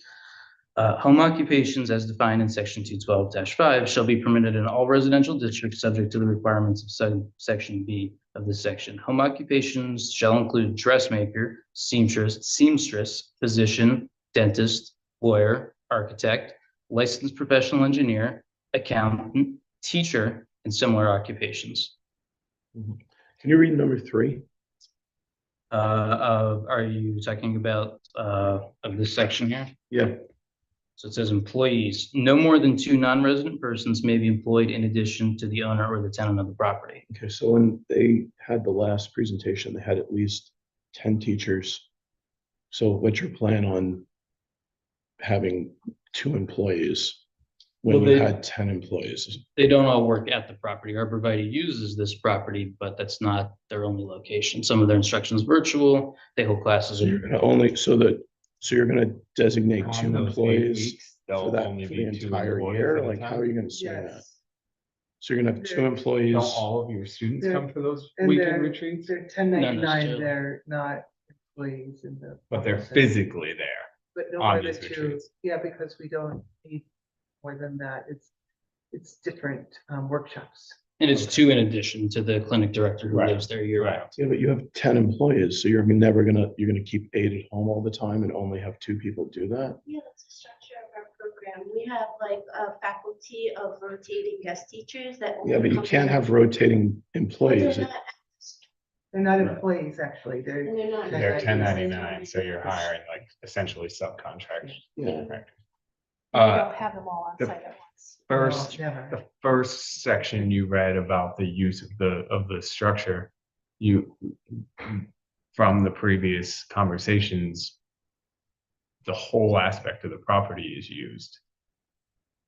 [SPEAKER 7] home occupations as defined in section 212-5 shall be permitted in all residential districts subject to the requirements of section B of this section. Home occupations shall include dressmaker, seamstress, physician, dentist, lawyer, architect, licensed professional engineer, accountant, teacher, and similar occupations.
[SPEAKER 1] Can you read number 3?
[SPEAKER 7] Are you talking about of this section here?
[SPEAKER 1] Yeah.
[SPEAKER 7] So it says employees, no more than 2 non-resident persons may be employed in addition to the owner or the tenant of the property.
[SPEAKER 1] Okay, so when they had the last presentation, they had at least 10 teachers. So what's your plan on having 2 employees when
[SPEAKER 7] Well,
[SPEAKER 1] you
[SPEAKER 7] they-
[SPEAKER 1] had 10 employees?
[SPEAKER 7] They don't all work at the property. Arborvitae uses this property, but that's not their only location. Some of their instruction is virtual. They hold classes.
[SPEAKER 1] So you're gonna only, so you're gonna designate 2
[SPEAKER 2] on those 8
[SPEAKER 1] employees
[SPEAKER 2] weeks,
[SPEAKER 1] for
[SPEAKER 2] there'll
[SPEAKER 1] that,
[SPEAKER 2] only
[SPEAKER 1] for
[SPEAKER 2] be
[SPEAKER 1] the
[SPEAKER 2] 2
[SPEAKER 1] entire
[SPEAKER 2] employees
[SPEAKER 1] year?
[SPEAKER 2] at a
[SPEAKER 1] Like, how
[SPEAKER 2] time?
[SPEAKER 1] are you gonna say that?
[SPEAKER 3] Yes.
[SPEAKER 1] So you're gonna have 2 employees.
[SPEAKER 2] Don't all of your students
[SPEAKER 10] They're-
[SPEAKER 2] come for those
[SPEAKER 10] and
[SPEAKER 2] weekend
[SPEAKER 10] they're-
[SPEAKER 2] retreats?
[SPEAKER 10] They're 1099,
[SPEAKER 7] necessarily.
[SPEAKER 10] they're not employees in the.
[SPEAKER 2] But they're
[SPEAKER 10] office.
[SPEAKER 2] physically there.
[SPEAKER 10] But no
[SPEAKER 2] on
[SPEAKER 10] more than
[SPEAKER 2] these
[SPEAKER 10] 2,
[SPEAKER 2] retreats.
[SPEAKER 10] yeah, because we don't need more than that, it's different workshops.
[SPEAKER 7] And it's 2 in addition to the clinic director who
[SPEAKER 2] Right.
[SPEAKER 7] lives there year round.
[SPEAKER 1] Yeah, but you have 10 employees, so you're you're gonna keep 8 at home all the time and only have 2 people do that?
[SPEAKER 6] Yeah, that's the structure of our program. We have like a faculty of rotating guest teachers that.
[SPEAKER 1] Yeah,
[SPEAKER 6] only
[SPEAKER 1] but you
[SPEAKER 6] come
[SPEAKER 1] can't
[SPEAKER 6] in-
[SPEAKER 1] have rotating
[SPEAKER 6] But
[SPEAKER 1] employees.
[SPEAKER 6] They're not,
[SPEAKER 10] They're not
[SPEAKER 2] Right.
[SPEAKER 10] employees, actually,
[SPEAKER 6] and
[SPEAKER 10] they're,
[SPEAKER 6] they're not.
[SPEAKER 2] They're
[SPEAKER 10] 1099,
[SPEAKER 2] 1099, so you're hiring like essentially subcontractors.
[SPEAKER 1] Yeah.
[SPEAKER 4] We don't have them all on
[SPEAKER 2] the
[SPEAKER 4] site at once.
[SPEAKER 2] First,
[SPEAKER 10] never.
[SPEAKER 2] the first section you read about the use of the structure, from the previous conversations, the whole aspect of the property is used.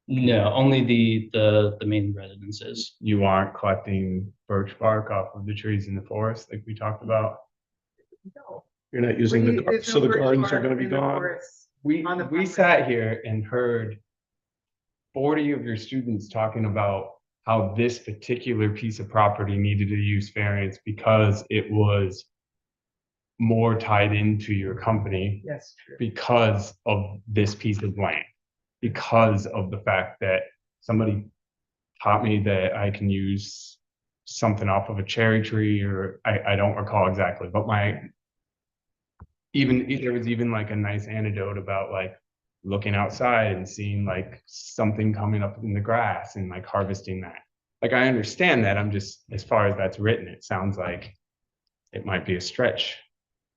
[SPEAKER 7] No, only the main residences.
[SPEAKER 2] You aren't collecting birch bark off of the trees in the forest like we talked about.
[SPEAKER 10] No.
[SPEAKER 1] You're not using
[SPEAKER 10] We- there's
[SPEAKER 1] so
[SPEAKER 10] no
[SPEAKER 1] the
[SPEAKER 10] birch
[SPEAKER 1] gardens are
[SPEAKER 10] bark
[SPEAKER 1] gonna be
[SPEAKER 10] in the
[SPEAKER 1] gone?
[SPEAKER 10] forest.
[SPEAKER 2] We
[SPEAKER 10] On the
[SPEAKER 2] we
[SPEAKER 10] property.
[SPEAKER 2] sat here and heard 40 of your students talking about how this particular piece of property needed a use variance because it was more tied into your company
[SPEAKER 10] Yes, true.
[SPEAKER 2] because of this piece of land, because of the fact that somebody taught me that I can use something off of a cherry tree, or I don't recall exactly, but there was even like a nice anecdote about like looking outside and seeing like something coming up in the grass and like harvesting that. like, I understand that, I'm just, as far as that's written, it sounds like it might be a stretch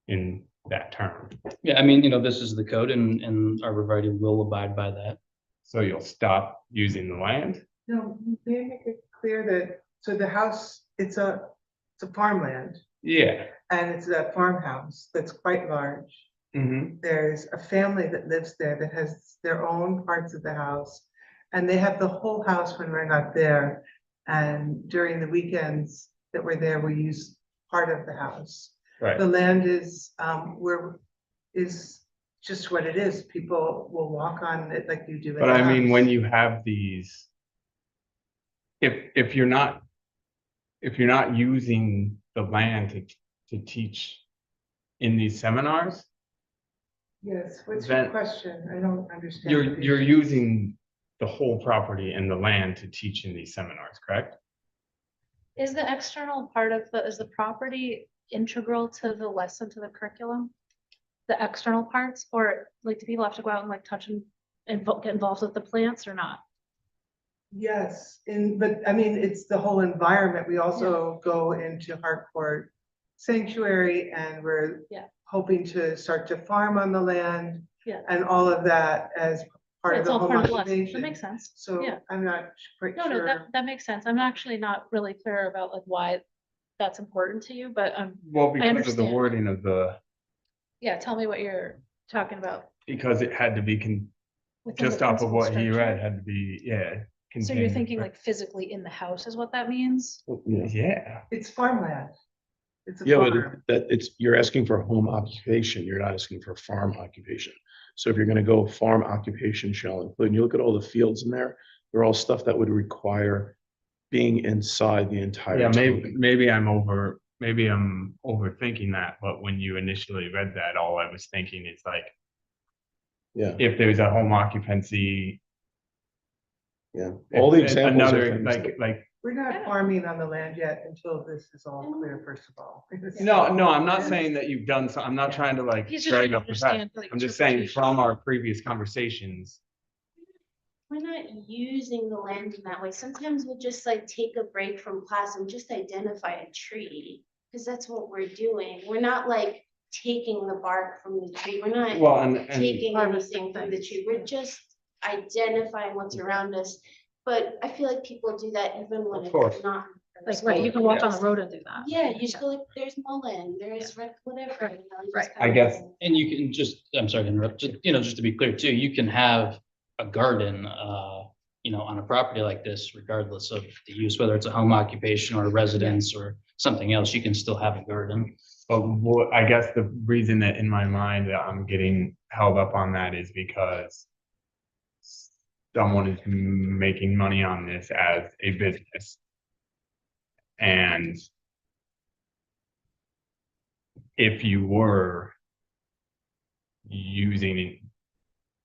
[SPEAKER 2] in that term.
[SPEAKER 7] Yeah, I mean, this is the code and arborvitae will abide by that.
[SPEAKER 2] So you'll stop using the land?
[SPEAKER 10] No, they make it clear that, so the house, it's a farmland,
[SPEAKER 2] Yeah.
[SPEAKER 10] and it's a farmhouse that's quite large.
[SPEAKER 2] Mm-hmm.
[SPEAKER 10] There's a family that lives there that has their own parts of the house. And they have the whole house when we're not there. And during the weekends that we're there, we use part of the house.
[SPEAKER 2] Right.
[SPEAKER 10] The land is just what it is. People will walk on it like you do. in
[SPEAKER 2] But
[SPEAKER 10] the
[SPEAKER 2] I mean,
[SPEAKER 10] house.
[SPEAKER 2] when you have these, if you're not using the land to teach in these seminars,
[SPEAKER 10] Yes, what's your
[SPEAKER 2] then
[SPEAKER 10] question? I don't understand.
[SPEAKER 2] you're using the whole property and the land to teach in these seminars, correct?
[SPEAKER 4] Is the external part of is the property integral to the lesson, to the curriculum? The external parts, or like, do people have to go out and like touch and get involved with the plants or not?
[SPEAKER 10] Yes, but I mean, it's the whole environment. We also go into Harcourt Sanctuary, and we're
[SPEAKER 4] Yeah.
[SPEAKER 10] hoping to start to farm on the land.
[SPEAKER 4] Yeah.
[SPEAKER 10] And all of that as part of
[SPEAKER 4] It's
[SPEAKER 10] the
[SPEAKER 4] all
[SPEAKER 10] home
[SPEAKER 4] part of the lesson. That
[SPEAKER 10] occupation.
[SPEAKER 4] makes sense.
[SPEAKER 10] So
[SPEAKER 4] Yeah.
[SPEAKER 10] I'm not quite
[SPEAKER 4] No,
[SPEAKER 10] sure.
[SPEAKER 4] that makes sense. I'm actually not really clear about like why that's important to you, but
[SPEAKER 2] Well, because of the
[SPEAKER 4] understand.
[SPEAKER 2] wording of
[SPEAKER 4] yeah, tell me what you're talking about.
[SPEAKER 2] because it had to be
[SPEAKER 4] within the
[SPEAKER 2] just off of
[SPEAKER 4] principal
[SPEAKER 2] what he read,
[SPEAKER 4] structure.
[SPEAKER 2] had to be, yeah.
[SPEAKER 4] So you're
[SPEAKER 2] contained,
[SPEAKER 4] thinking
[SPEAKER 2] right?
[SPEAKER 4] like physically in the house is what that means?
[SPEAKER 2] Yeah,
[SPEAKER 10] It's farmland. It's a
[SPEAKER 1] Yeah, but
[SPEAKER 10] farm.
[SPEAKER 1] you're asking for home occupation, you're not asking for farm occupation. So if you're gonna go farm occupation shall include, and you look at all the fields in there, they're all stuff that would require being inside the entire.
[SPEAKER 2] yeah,
[SPEAKER 1] time.
[SPEAKER 2] maybe I'm overthinking that, but when you initially read that, all I was thinking is like,
[SPEAKER 1] Yeah,
[SPEAKER 2] if there's a home occupancy.
[SPEAKER 1] yeah. All the
[SPEAKER 2] if-
[SPEAKER 1] examples are
[SPEAKER 2] Another,
[SPEAKER 1] things
[SPEAKER 2] like,
[SPEAKER 1] that-
[SPEAKER 2] like,
[SPEAKER 10] We're not farming on the land yet until this is all clear, first of all.
[SPEAKER 2] no, I'm not saying that you've done so, I'm not trying to like
[SPEAKER 4] He's just
[SPEAKER 2] drag
[SPEAKER 4] trying to
[SPEAKER 2] up the past.
[SPEAKER 4] understand. like,
[SPEAKER 2] I'm just saying
[SPEAKER 4] interpretation.
[SPEAKER 2] from our previous conversations,
[SPEAKER 6] We're not using the land in that way. Sometimes we'll just like take a break from class and just identify a tree. Cause that's what we're doing. We're not like taking the bark from the tree. We're not
[SPEAKER 2] well, and
[SPEAKER 6] taking
[SPEAKER 10] Harvesting
[SPEAKER 6] anything from the
[SPEAKER 10] things.
[SPEAKER 6] tree. We're just identifying what's around us. But I feel like people do that even when
[SPEAKER 2] Of course.
[SPEAKER 6] it's not.
[SPEAKER 4] Like, right, you can walk on the road and do that.
[SPEAKER 6] Yeah, you just go like, there's mullein, there's whatever. you know, you just
[SPEAKER 2] I
[SPEAKER 6] kinda
[SPEAKER 2] guess-
[SPEAKER 6] go.
[SPEAKER 7] And you can I'm sorry to interrupt, just to be clear too, you can have a garden, on a property like this, regardless of the use, whether it's a home occupation or a residence or something else, you can still have a garden.
[SPEAKER 2] but what, I guess the reason that in my mind that I'm getting held up on that is because someone is making money on this as a business. And if you were using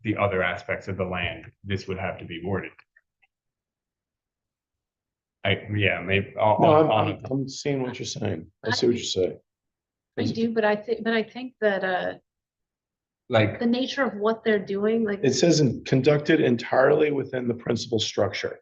[SPEAKER 2] the other aspects of the land, this would have to be worded. Maybe.
[SPEAKER 1] No, I'm seeing what you're saying. I see what you're saying.
[SPEAKER 4] I do, but I think that
[SPEAKER 2] Like,
[SPEAKER 4] the nature of what they're doing, like.
[SPEAKER 1] It says conducted entirely within the principal structure.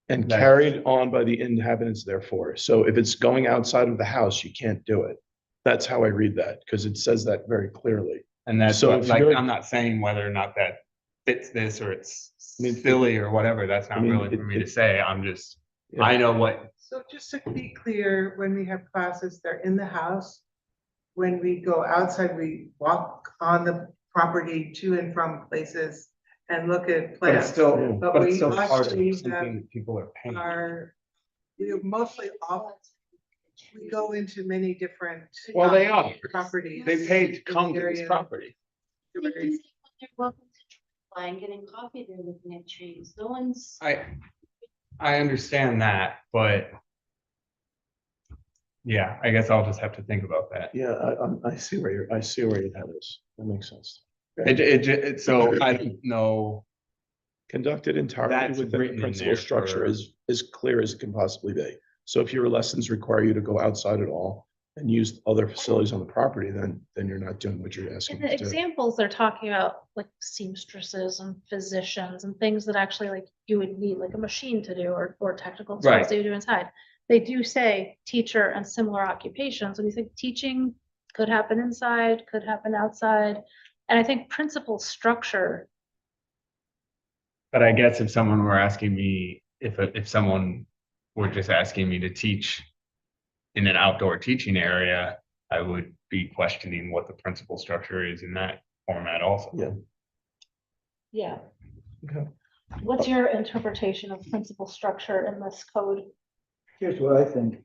[SPEAKER 1] And
[SPEAKER 2] That's-
[SPEAKER 1] carried on by the inhabitants therefore. So if it's going outside of the house, you can't do it. That's how I read that, because it says that very clearly.
[SPEAKER 2] and that's
[SPEAKER 1] So
[SPEAKER 2] what,
[SPEAKER 1] if
[SPEAKER 2] like,
[SPEAKER 1] you're-
[SPEAKER 2] I'm not saying whether or not that fits this or it's
[SPEAKER 1] I mean,
[SPEAKER 2] silly or whatever, that's not
[SPEAKER 1] I mean,
[SPEAKER 2] really for me to say, I'm just,
[SPEAKER 1] Yeah.
[SPEAKER 2] I know what,
[SPEAKER 10] So just to be clear, when we have classes, they're in the house. When we go outside, we walk on the property to and from places and look at
[SPEAKER 2] but it's
[SPEAKER 10] plants.
[SPEAKER 2] still,
[SPEAKER 10] But
[SPEAKER 2] but it's
[SPEAKER 10] we
[SPEAKER 2] still part
[SPEAKER 10] actually
[SPEAKER 2] of something
[SPEAKER 10] have
[SPEAKER 2] that people are paying.
[SPEAKER 10] We're mostly off, we go into many different.
[SPEAKER 2] Well, they are.
[SPEAKER 10] Properties.
[SPEAKER 2] They paid to come to this
[SPEAKER 10] Area.
[SPEAKER 2] property.
[SPEAKER 6] They do that when they're welcome to fly and getting coffee, they're looking at trees. No one's.
[SPEAKER 2] I understand that, but yeah, I guess I'll just have to think about that.
[SPEAKER 1] Yeah, I see where your head is. That makes sense.
[SPEAKER 2] So I don't know,
[SPEAKER 1] Conducted entirely
[SPEAKER 2] That's
[SPEAKER 1] within
[SPEAKER 2] written
[SPEAKER 1] the
[SPEAKER 2] in
[SPEAKER 1] principal
[SPEAKER 2] there
[SPEAKER 1] structure
[SPEAKER 2] for-
[SPEAKER 1] is as clear as it can possibly be. So if your lessons require you to go outside at all, and use other facilities on the property, then you're not doing what you're asking
[SPEAKER 4] In the
[SPEAKER 1] them to do.
[SPEAKER 4] examples, they're talking about like seamstresses and physicians and things that actually like you would need like a machine to do or technical
[SPEAKER 2] Right.
[SPEAKER 4] skills that you do inside. They do say teacher and similar occupations, and you think teaching could happen inside, could happen outside. And I think principal structure,
[SPEAKER 2] But I guess if someone were asking me, if someone were just asking me to teach in an outdoor teaching area, I would be questioning what the principal structure is in that format also.
[SPEAKER 1] Yeah.
[SPEAKER 4] yeah.
[SPEAKER 1] Okay.
[SPEAKER 4] What's your interpretation of principal structure in this code?
[SPEAKER 5] Here's what I think.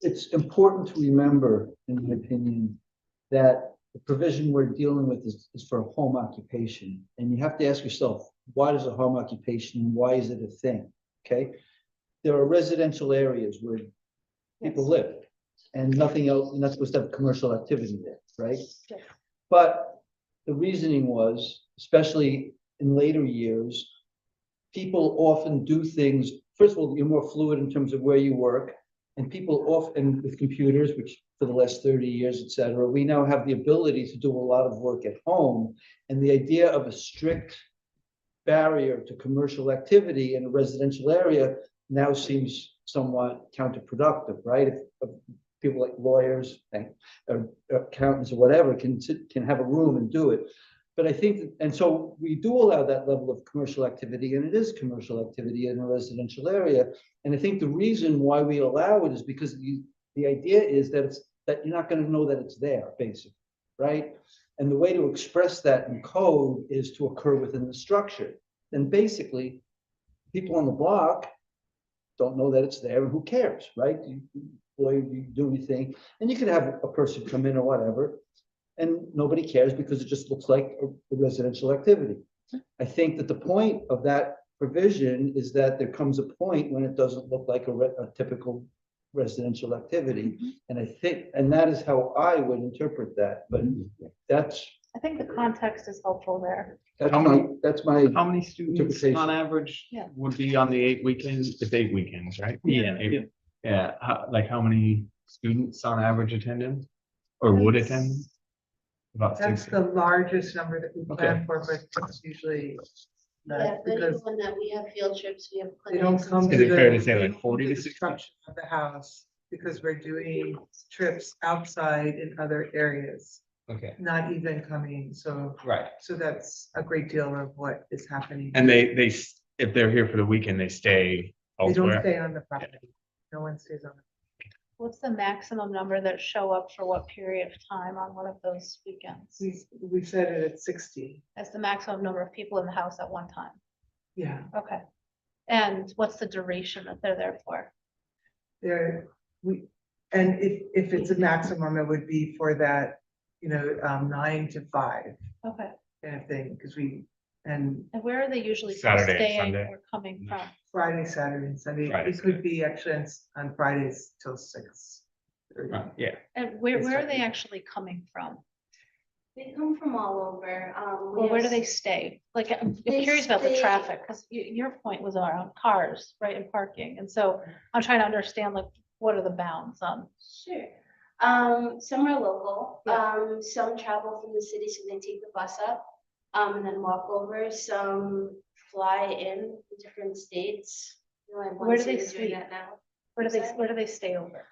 [SPEAKER 5] It's important to remember, in my opinion, that the provision we're dealing with is for a home occupation. And you have to ask yourself, what is a home occupation and why is it a thing? Okay? There are residential areas where people live and nothing else, you're not supposed to have commercial activity there, right?
[SPEAKER 4] Yes.
[SPEAKER 5] But the reasoning was, especially in later years, people often do things, first of all, you're more fluid in terms of where you work, and people often with computers, which for the last 30 years, et cetera, we now have the ability to do a lot of work at home. And the idea of a strict barrier to commercial activity in a residential area now seems somewhat counterproductive, right? If people like lawyers and accountants or whatever can have a room and do it. But I think, and so we do allow that level of commercial activity, and it is commercial activity in a residential area. And I think the reason why we allow it is because the idea is that you're not going to know that it's there, basically, right? And the way to express that in code is to occur within the structure. Then basically, people on the block don't know that it's there, and who cares, right? You do anything, and you can have a person come in or whatever, and nobody cares because it just looks like a residential activity. I think that the point of that provision is that there comes a point when it doesn't look like a typical residential activity. And I think, and that is how I would interpret that, but that's
[SPEAKER 4] I think the context is helpful there.
[SPEAKER 2] How many-
[SPEAKER 5] that's my
[SPEAKER 2] How many students
[SPEAKER 5] interpretation.
[SPEAKER 2] on average
[SPEAKER 4] Yeah.
[SPEAKER 2] would be on the 8 weekends? It's 8 weekends, right?
[SPEAKER 7] Yeah.
[SPEAKER 2] Yeah, how many students on average attendance or would attend? About
[SPEAKER 10] That's
[SPEAKER 2] 60.
[SPEAKER 10] the largest number that we
[SPEAKER 2] Okay.
[SPEAKER 10] plan for, but it's usually
[SPEAKER 6] Yeah,
[SPEAKER 10] not
[SPEAKER 6] but even
[SPEAKER 10] because
[SPEAKER 6] when that we have field trips, we have.
[SPEAKER 10] they don't
[SPEAKER 6] clinics and
[SPEAKER 10] come
[SPEAKER 2] Is
[SPEAKER 10] to
[SPEAKER 2] it
[SPEAKER 10] the.
[SPEAKER 2] fair to say
[SPEAKER 10] they
[SPEAKER 2] like
[SPEAKER 10] don't
[SPEAKER 2] 40
[SPEAKER 10] do
[SPEAKER 2] to
[SPEAKER 10] the
[SPEAKER 2] 60?
[SPEAKER 10] construction of the house, because we're doing trips outside in other areas,
[SPEAKER 2] Okay,
[SPEAKER 10] not even coming, so.
[SPEAKER 2] right.
[SPEAKER 10] So that's a great deal of what is happening.
[SPEAKER 2] And if they're here for the weekend, they stay
[SPEAKER 10] They don't
[SPEAKER 2] elsewhere?
[SPEAKER 10] stay on the property. No one stays on.
[SPEAKER 4] What's the maximum number that show up for what period of time on one of those weekends?
[SPEAKER 10] We said it at 60.
[SPEAKER 4] That's the maximum number of people in the house at one time.
[SPEAKER 10] Yeah,
[SPEAKER 4] Okay. And what's the duration that they're there for?
[SPEAKER 10] and if it's a maximum, it would be for that, 9 to 5
[SPEAKER 4] Okay.
[SPEAKER 10] kind of thing, because
[SPEAKER 4] And where are they usually
[SPEAKER 2] Saturday and
[SPEAKER 4] staying
[SPEAKER 2] Sunday.
[SPEAKER 4] or coming from?
[SPEAKER 10] Friday, Saturday, and Sunday.
[SPEAKER 2] Friday,
[SPEAKER 10] It could be actually on Fridays till 6.
[SPEAKER 2] Right, yeah.
[SPEAKER 4] And where
[SPEAKER 10] It's
[SPEAKER 4] are
[SPEAKER 10] fine.
[SPEAKER 4] they actually coming from?
[SPEAKER 6] They come from all over. We
[SPEAKER 4] Well, where do
[SPEAKER 6] have
[SPEAKER 4] they stay? Like, I'm
[SPEAKER 6] They
[SPEAKER 4] curious about the
[SPEAKER 6] stay-
[SPEAKER 4] traffic, because your point was around cars, right, and parking. And so I'm trying to understand, like, what are the bounds on?
[SPEAKER 6] Sure. Some are local,
[SPEAKER 4] Yeah.
[SPEAKER 6] some travel from the city, so they take the bus up, and then walk over. Some fly in from different states. I have one
[SPEAKER 4] Where do they
[SPEAKER 6] student doing
[SPEAKER 4] sleep?
[SPEAKER 6] that now.
[SPEAKER 4] Where do they stay over?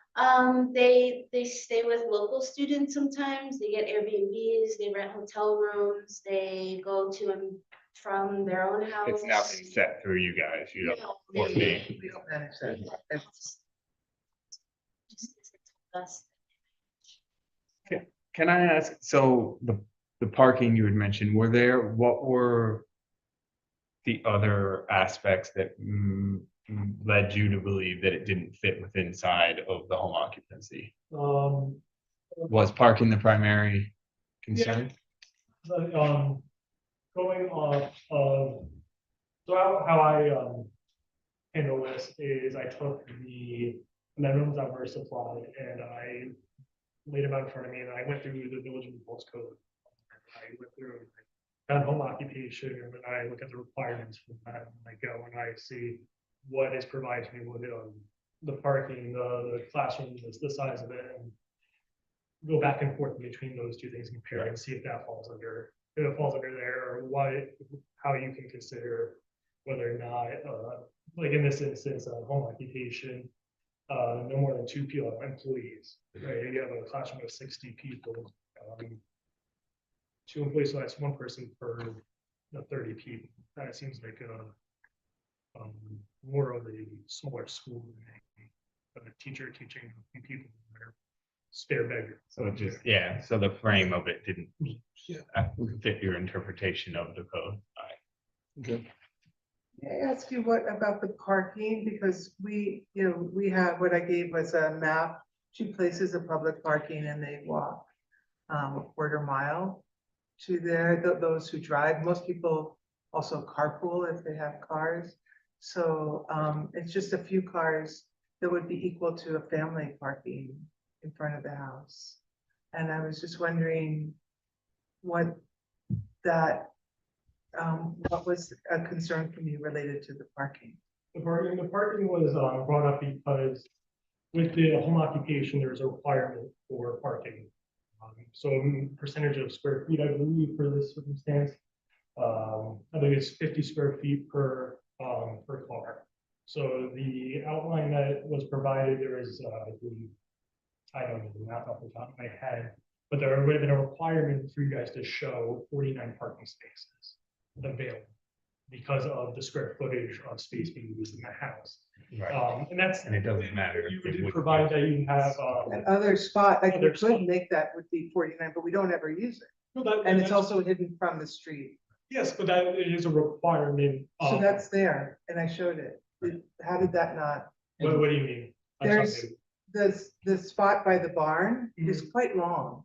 [SPEAKER 6] They stay with local students sometimes. They get Airbnbs, they rent hotel rooms, they go to and from their own house.
[SPEAKER 2] It's nothing set through you guys, you know,
[SPEAKER 6] No,
[SPEAKER 2] or
[SPEAKER 6] they-
[SPEAKER 2] me.
[SPEAKER 10] We don't manage that. It's-
[SPEAKER 6] just visit us.
[SPEAKER 2] Can I ask, so the parking you had mentioned, what were the other aspects that led you to believe that it didn't fit within inside of the home occupancy? Was parking the primary concern?
[SPEAKER 9] But, going off of, so how I handle this is I took the amendments that were supplied and I laid them out in front of me, and I went through the village of Falls code. I went through and home occupation, and then I look at the requirements for that, and I go and I see what is provided to me with the parking, the classroom, the size of it, and go back and forth between those two things, compare and see if that falls under, if it falls under there, or what, how you can consider whether or not, like in this instance, home occupation, no more than 2 people, employees, right? You have a classroom of 60 people, 2 employees, so that's 1 person per 30 people. That seems like more of a smaller school than a teacher teaching a few people in their spare bedroom.
[SPEAKER 2] So it just, yeah, so the frame of it didn't fit your interpretation of the code.
[SPEAKER 1] Okay.
[SPEAKER 10] May I ask you what about the parking? Because we, we have, what I gave was a map, 2 places of public parking, and they walk a quarter mile to there, those who drive. Most people also carpool if they have cars. So it's just a few cars that would be equal to a family parking in front of the house. And I was just wondering what that, what was a concern from you related to the parking?
[SPEAKER 9] The parking was brought up because with the home occupation, there's a requirement for parking. So percentage of square feet, I believe, for this circumstance. I think it's 50 square feet per car. So the outline that was provided, there is, I don't know the map off the top of my head, but there would have been a requirement for you guys to show 49 parking spaces available because of the square footage of space being used in the house.
[SPEAKER 2] Right.
[SPEAKER 9] And
[SPEAKER 2] it doesn't matter.
[SPEAKER 9] You
[SPEAKER 2] if it
[SPEAKER 9] would
[SPEAKER 2] would-
[SPEAKER 9] provide that you have.
[SPEAKER 10] That other spot, like we
[SPEAKER 9] Other spot.
[SPEAKER 10] could make that would be 49, but we don't ever use it.
[SPEAKER 9] No, that-
[SPEAKER 10] And it's
[SPEAKER 9] that's-
[SPEAKER 10] also hidden from the street.
[SPEAKER 9] Yes, but that is a requirement.
[SPEAKER 10] So that's there, and I showed it. How did that not?
[SPEAKER 9] What do you mean? I'm sorry.
[SPEAKER 10] There's the spot by the barn is
[SPEAKER 9] Mm-hmm.
[SPEAKER 10] quite long.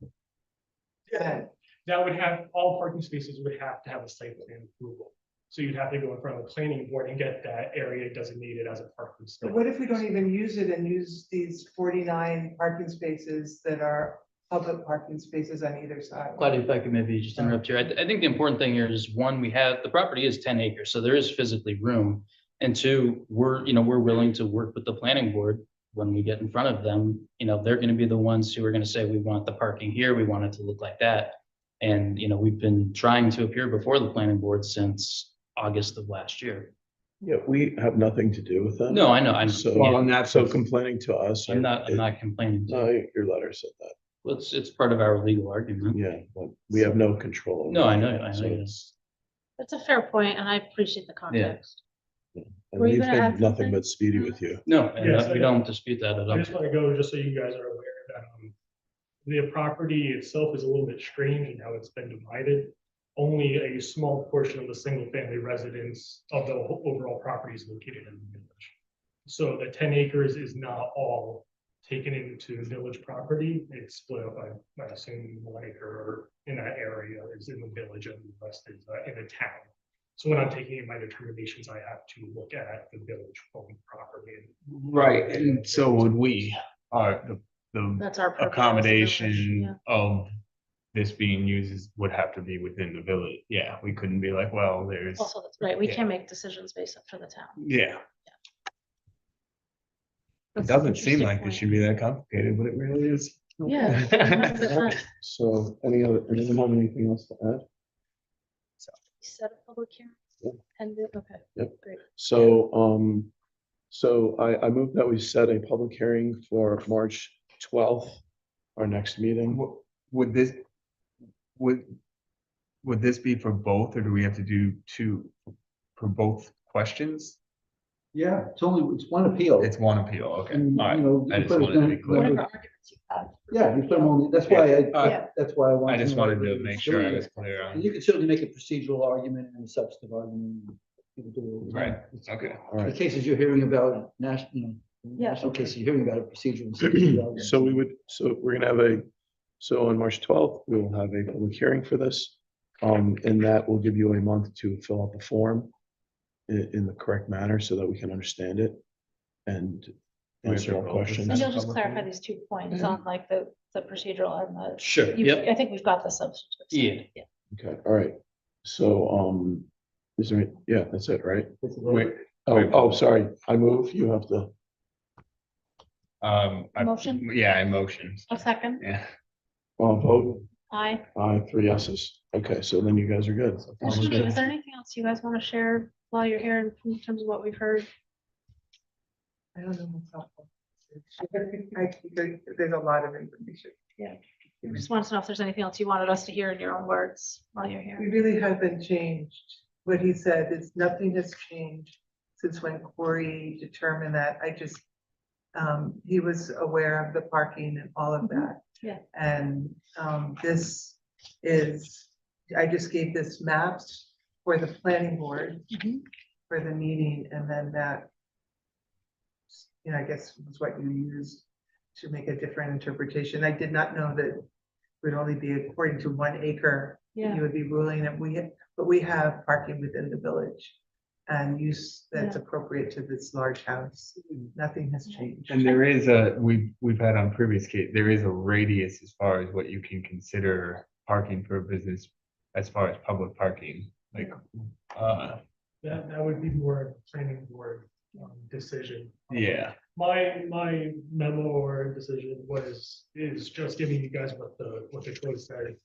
[SPEAKER 10] And
[SPEAKER 9] That would have, all parking spaces would have to have a site plan approval. So you'd have to go in front of the planning board and get that area designated as a parking space.
[SPEAKER 10] but what if we don't even use it and use these 49 parking spaces that are public parking spaces on either side?
[SPEAKER 7] Claudia, if I could maybe just interrupt here. I think the important thing here is, one, we have, the property is 10 acres, so there is physically room. And 2, we're willing to work with the planning board when we get in front of them. They're gonna be the ones who are gonna say, we want the parking here, we want it to look like that. And, we've been trying to appear before the planning board since August of last year.
[SPEAKER 1] Yeah, we have nothing to do with that.
[SPEAKER 7] No, I know,
[SPEAKER 1] So,
[SPEAKER 2] Well, and that's
[SPEAKER 1] so complaining to us.
[SPEAKER 7] I'm not complaining.
[SPEAKER 1] No, your letter said that.
[SPEAKER 7] Well, it's part of our legal argument.
[SPEAKER 1] Yeah, but we have no control. over
[SPEAKER 7] No, I
[SPEAKER 1] it.
[SPEAKER 7] know,
[SPEAKER 1] So
[SPEAKER 7] yes.
[SPEAKER 1] it's-
[SPEAKER 4] That's a fair point, and I appreciate the context.
[SPEAKER 1] And
[SPEAKER 4] Were you
[SPEAKER 1] we've
[SPEAKER 4] gonna
[SPEAKER 1] been
[SPEAKER 4] add
[SPEAKER 1] nothing
[SPEAKER 4] something?
[SPEAKER 1] but speedy with you.
[SPEAKER 7] No, and
[SPEAKER 9] Yes,
[SPEAKER 7] we don't dispute that at
[SPEAKER 9] I
[SPEAKER 7] all.
[SPEAKER 9] just want to go, just so you guys are aware that the property itself is a little bit strange in how it's been divided. Only a small portion of the single family residence of the overall property is located in the village. So the 10 acres is not all taken into village property. It's split up by I assume 1 acre in that area is in the village and the rest is in the town. So when I'm taking my determinations, I have to look at the village owned property.
[SPEAKER 2] Right, and so would we, the
[SPEAKER 4] That's our. purview as a village,
[SPEAKER 2] accommodation
[SPEAKER 4] yeah.
[SPEAKER 2] of this being used would have to be within the village. Yeah, we couldn't be like, well, there's,
[SPEAKER 4] Also, that's right, we
[SPEAKER 2] Yeah.
[SPEAKER 4] can't make decisions based up for the town.
[SPEAKER 2] yeah. It
[SPEAKER 4] That's an
[SPEAKER 2] doesn't seem
[SPEAKER 4] interesting
[SPEAKER 2] like it
[SPEAKER 4] point.
[SPEAKER 2] should be that complicated, but it really is.
[SPEAKER 4] Yeah. 100%.
[SPEAKER 1] So anyone have anything else to add?
[SPEAKER 4] Set a public hearing.
[SPEAKER 1] Yeah.
[SPEAKER 4] And, okay.
[SPEAKER 1] Yep.
[SPEAKER 4] Great.
[SPEAKER 1] So, I move that we set a public hearing for March 12th, our next meeting.
[SPEAKER 2] Would this, would this be for both, or do we have to do 2 for both questions?
[SPEAKER 5] Yeah, it's one appeal.
[SPEAKER 2] It's one appeal, okay,
[SPEAKER 5] And,
[SPEAKER 2] all right.
[SPEAKER 5] you
[SPEAKER 2] I just
[SPEAKER 5] put it
[SPEAKER 2] wanted to
[SPEAKER 5] down-
[SPEAKER 2] be clear.
[SPEAKER 4] Whatever arguments you have.
[SPEAKER 5] Yeah, you put them on, that's why
[SPEAKER 4] Yeah.
[SPEAKER 5] that's why I wanted.
[SPEAKER 2] I just
[SPEAKER 5] know
[SPEAKER 2] wanted
[SPEAKER 5] what
[SPEAKER 2] to
[SPEAKER 5] you
[SPEAKER 2] make
[SPEAKER 5] were
[SPEAKER 2] sure I
[SPEAKER 5] doing.
[SPEAKER 2] was clear on.
[SPEAKER 5] And you can certainly make a procedural argument and a substantive argument. People do it all the time.
[SPEAKER 2] Right, okay.
[SPEAKER 1] All
[SPEAKER 5] The
[SPEAKER 1] right.
[SPEAKER 5] cases you're hearing about, national,
[SPEAKER 4] Yeah.
[SPEAKER 5] national cases, you're hearing about a procedural. and substantive argument.
[SPEAKER 1] So we're gonna have so on March 12th, we will have a public hearing for this. And that will give you a month to fill out the form in the correct manner so that we can understand it and
[SPEAKER 2] We have
[SPEAKER 1] answer
[SPEAKER 2] to
[SPEAKER 1] our
[SPEAKER 2] roll
[SPEAKER 1] questions.
[SPEAKER 4] And
[SPEAKER 2] this.
[SPEAKER 4] you'll just
[SPEAKER 2] Public
[SPEAKER 4] clarify
[SPEAKER 2] hearing?
[SPEAKER 4] these 2 points on like the procedural and the.
[SPEAKER 7] Sure, yep.
[SPEAKER 4] I think we've got the substantive. side.
[SPEAKER 7] Yeah.
[SPEAKER 1] Okay, all right. So, is there, yeah, that's it, right?
[SPEAKER 5] That's the
[SPEAKER 2] Wait,
[SPEAKER 5] vote.
[SPEAKER 1] Oh, sorry, I move, you have to.
[SPEAKER 4] Motion?
[SPEAKER 2] Yeah, I motion.
[SPEAKER 4] A second?
[SPEAKER 2] Yeah.
[SPEAKER 1] Vote.
[SPEAKER 4] Aye.
[SPEAKER 1] Aye, 3 yeses. Okay, so then you guys are good.
[SPEAKER 4] Actually, is there anything else you guys want to share while you're here in terms of what we've heard?
[SPEAKER 10] I don't know what's helpful. There's a lot of information.
[SPEAKER 4] Just wanted to know if there's anything else you wanted us to hear in your own words while you're here.
[SPEAKER 10] We really haven't changed. What he said is nothing has changed since when Corey determined that. He was aware of the parking and all of that.
[SPEAKER 4] Yeah.
[SPEAKER 10] And this is, I just gave this maps for the planning board
[SPEAKER 4] Mhm.
[SPEAKER 10] for the meeting, and then that, I guess was what you used to make a different interpretation. I did not know that it would only be according to 1 acre.
[SPEAKER 4] Yeah.
[SPEAKER 10] You would be ruling it. But we have parking within the village and use that's
[SPEAKER 4] Yeah.
[SPEAKER 10] appropriate to this large house. Nothing has changed.
[SPEAKER 2] And there is we've had on previous case, there is a radius as far as what you can consider parking for a business as far as public parking, like,
[SPEAKER 9] That would be more of a planning board decision.
[SPEAKER 2] yeah.
[SPEAKER 9] My memo or decision is just giving you guys what the code said.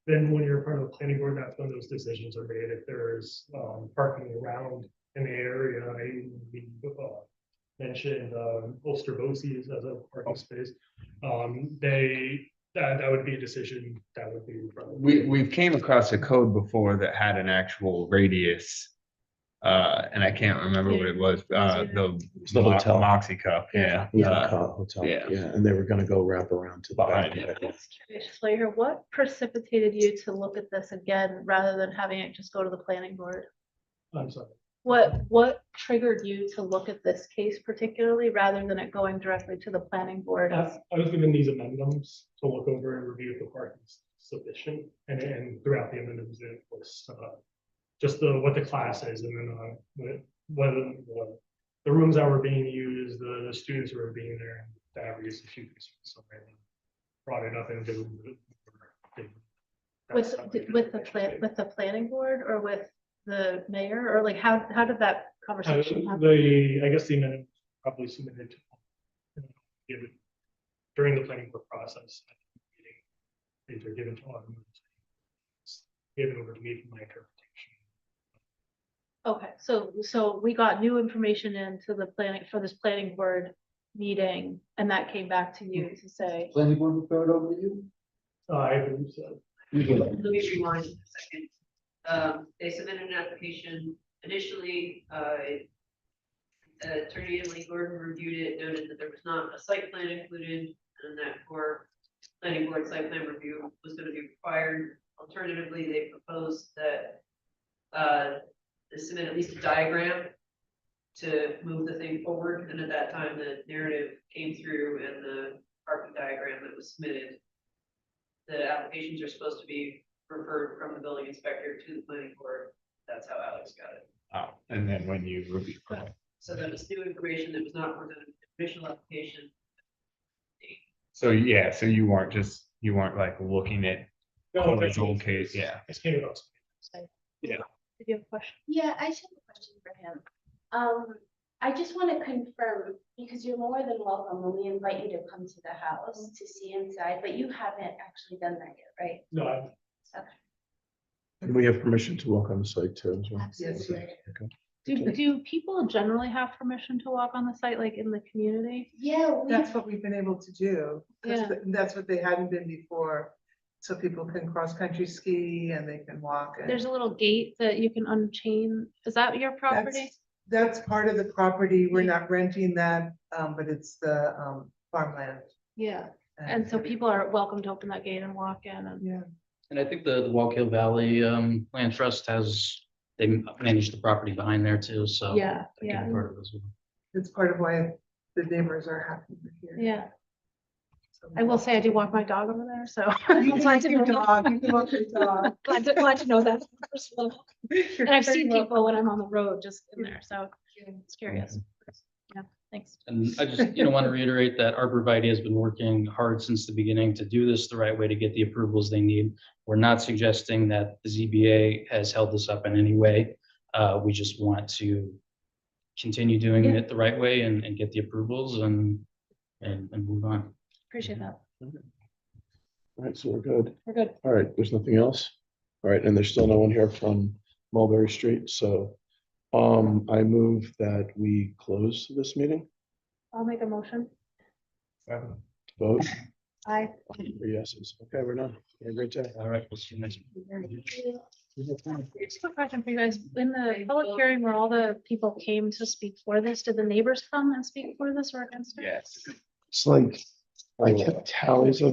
[SPEAKER 9] Then when you're part of the planning board, that's when those decisions are made. If there's parking around in the area, we mentioned Ulster Bosse's as a parking space. That would be a decision that would be.
[SPEAKER 2] We've came across a code before that had an actual radius. And I can't remember what it was,
[SPEAKER 1] the hotel.
[SPEAKER 2] Moxie Cup, yeah.
[SPEAKER 1] Hotel,
[SPEAKER 2] yeah.
[SPEAKER 1] yeah, and they were gonna go wrap around to the back.
[SPEAKER 2] Behind it.
[SPEAKER 4] Curious, Later, what precipitated you to look at this again rather than having it just go to the planning board?
[SPEAKER 9] I'm sorry.
[SPEAKER 4] What triggered you to look at this case particularly rather than it going directly to the planning board?
[SPEAKER 9] I was given these amendments to look over and review if the parking is sufficient, and throughout the amendments, it was just what the class is, and then whether the rooms that were being used, the students who were being there, that raised a few concerns. So I brought it up and
[SPEAKER 4] With the planning board or with the mayor, or like how did that conversation happen?
[SPEAKER 9] I guess the amendment probably submitted to given during the planning board process. These are given to all given over to me for my interpretation.
[SPEAKER 4] Okay, so we got new information into the planning for this planning board meeting, and that came back to you to say,
[SPEAKER 5] Planning board referred over to you?
[SPEAKER 9] I believe so.
[SPEAKER 11] Let me rewind a second. They submitted an application initially, Attorney Emily Gordon reviewed it, noted that there was not a site plan included, and that for planning board site plan review was going to be required. Alternatively, they proposed that they submit at least a diagram to move the thing forward, and at that time, the narrative came through and the parking diagram that was submitted. The applications are supposed to be referred from the building inspector to the planning board. That's how Alex got it.
[SPEAKER 2] Oh, and then when you review.
[SPEAKER 11] So that was new information that was not presented in the official application.
[SPEAKER 2] So, yeah, so you weren't like looking at Corey's old case, yeah.
[SPEAKER 9] It's came about.
[SPEAKER 4] did you have a question?
[SPEAKER 6] Yeah, I just have a question for him. I just want to confirm, because you're more than welcome when we invite you to come to the house to see inside, but you haven't actually done that yet, right?
[SPEAKER 9] No,
[SPEAKER 6] Okay.
[SPEAKER 1] And we have permission to walk on the site too as well.
[SPEAKER 6] Absolutely.
[SPEAKER 4] Do people generally have permission to walk on the site, like in the community?
[SPEAKER 6] Yeah,
[SPEAKER 10] That's what we've been able to do. 'Cause
[SPEAKER 4] Yeah.
[SPEAKER 10] That's what they hadn't been before. So people can cross-country ski and they can walk. And
[SPEAKER 4] There's a little gate that you can unchain. Is that your property?
[SPEAKER 10] That's part of the property. We're not renting that, but it's the farmland.
[SPEAKER 4] Yeah, and so people are welcome to open that gate and walk in and.
[SPEAKER 10] Yeah,
[SPEAKER 7] And I think the Wallkill Valley Land Trust they manage the property behind there too, so.
[SPEAKER 4] Yeah,
[SPEAKER 7] they can be
[SPEAKER 4] yeah,
[SPEAKER 7] part of it as well.
[SPEAKER 10] it's part of why the neighbors are happy with here.
[SPEAKER 4] yeah.
[SPEAKER 10] So-
[SPEAKER 4] I will say I do walk my dog over there, so.
[SPEAKER 10] You can walk your dog, you can walk your dog.
[SPEAKER 4] Glad to know that.
[SPEAKER 10] You're
[SPEAKER 4] And I've
[SPEAKER 10] very
[SPEAKER 4] seen
[SPEAKER 10] welcome.
[SPEAKER 4] people when I'm on the road just in there, so it's curious. Yeah, thanks.
[SPEAKER 7] And I just, want to reiterate that Arborvitae has been working hard since the beginning to do this the right way, to get the approvals they need. We're not suggesting that the ZBA has held this up in any way. We just want to continue doing
[SPEAKER 4] Yeah.
[SPEAKER 7] it the right way and get the approvals, and and move on.
[SPEAKER 4] Appreciate that.
[SPEAKER 1] All right, so we're good.
[SPEAKER 4] We're good.
[SPEAKER 1] All right, there's nothing else. All right, and there's still no one here from Mulberry Street, so I move that we close this meeting.
[SPEAKER 4] I'll make a motion.
[SPEAKER 1] Vote
[SPEAKER 4] Aye.
[SPEAKER 1] for yeses. Okay, we're done. Have a great day.
[SPEAKER 7] All right, we'll see you next.
[SPEAKER 4] Just a quick question for you guys. In the public hearing where all the people came to speak for this, did the neighbors come and speak for this or against it?
[SPEAKER 2] Yes.
[SPEAKER 1] It's like, I kept tallies of it.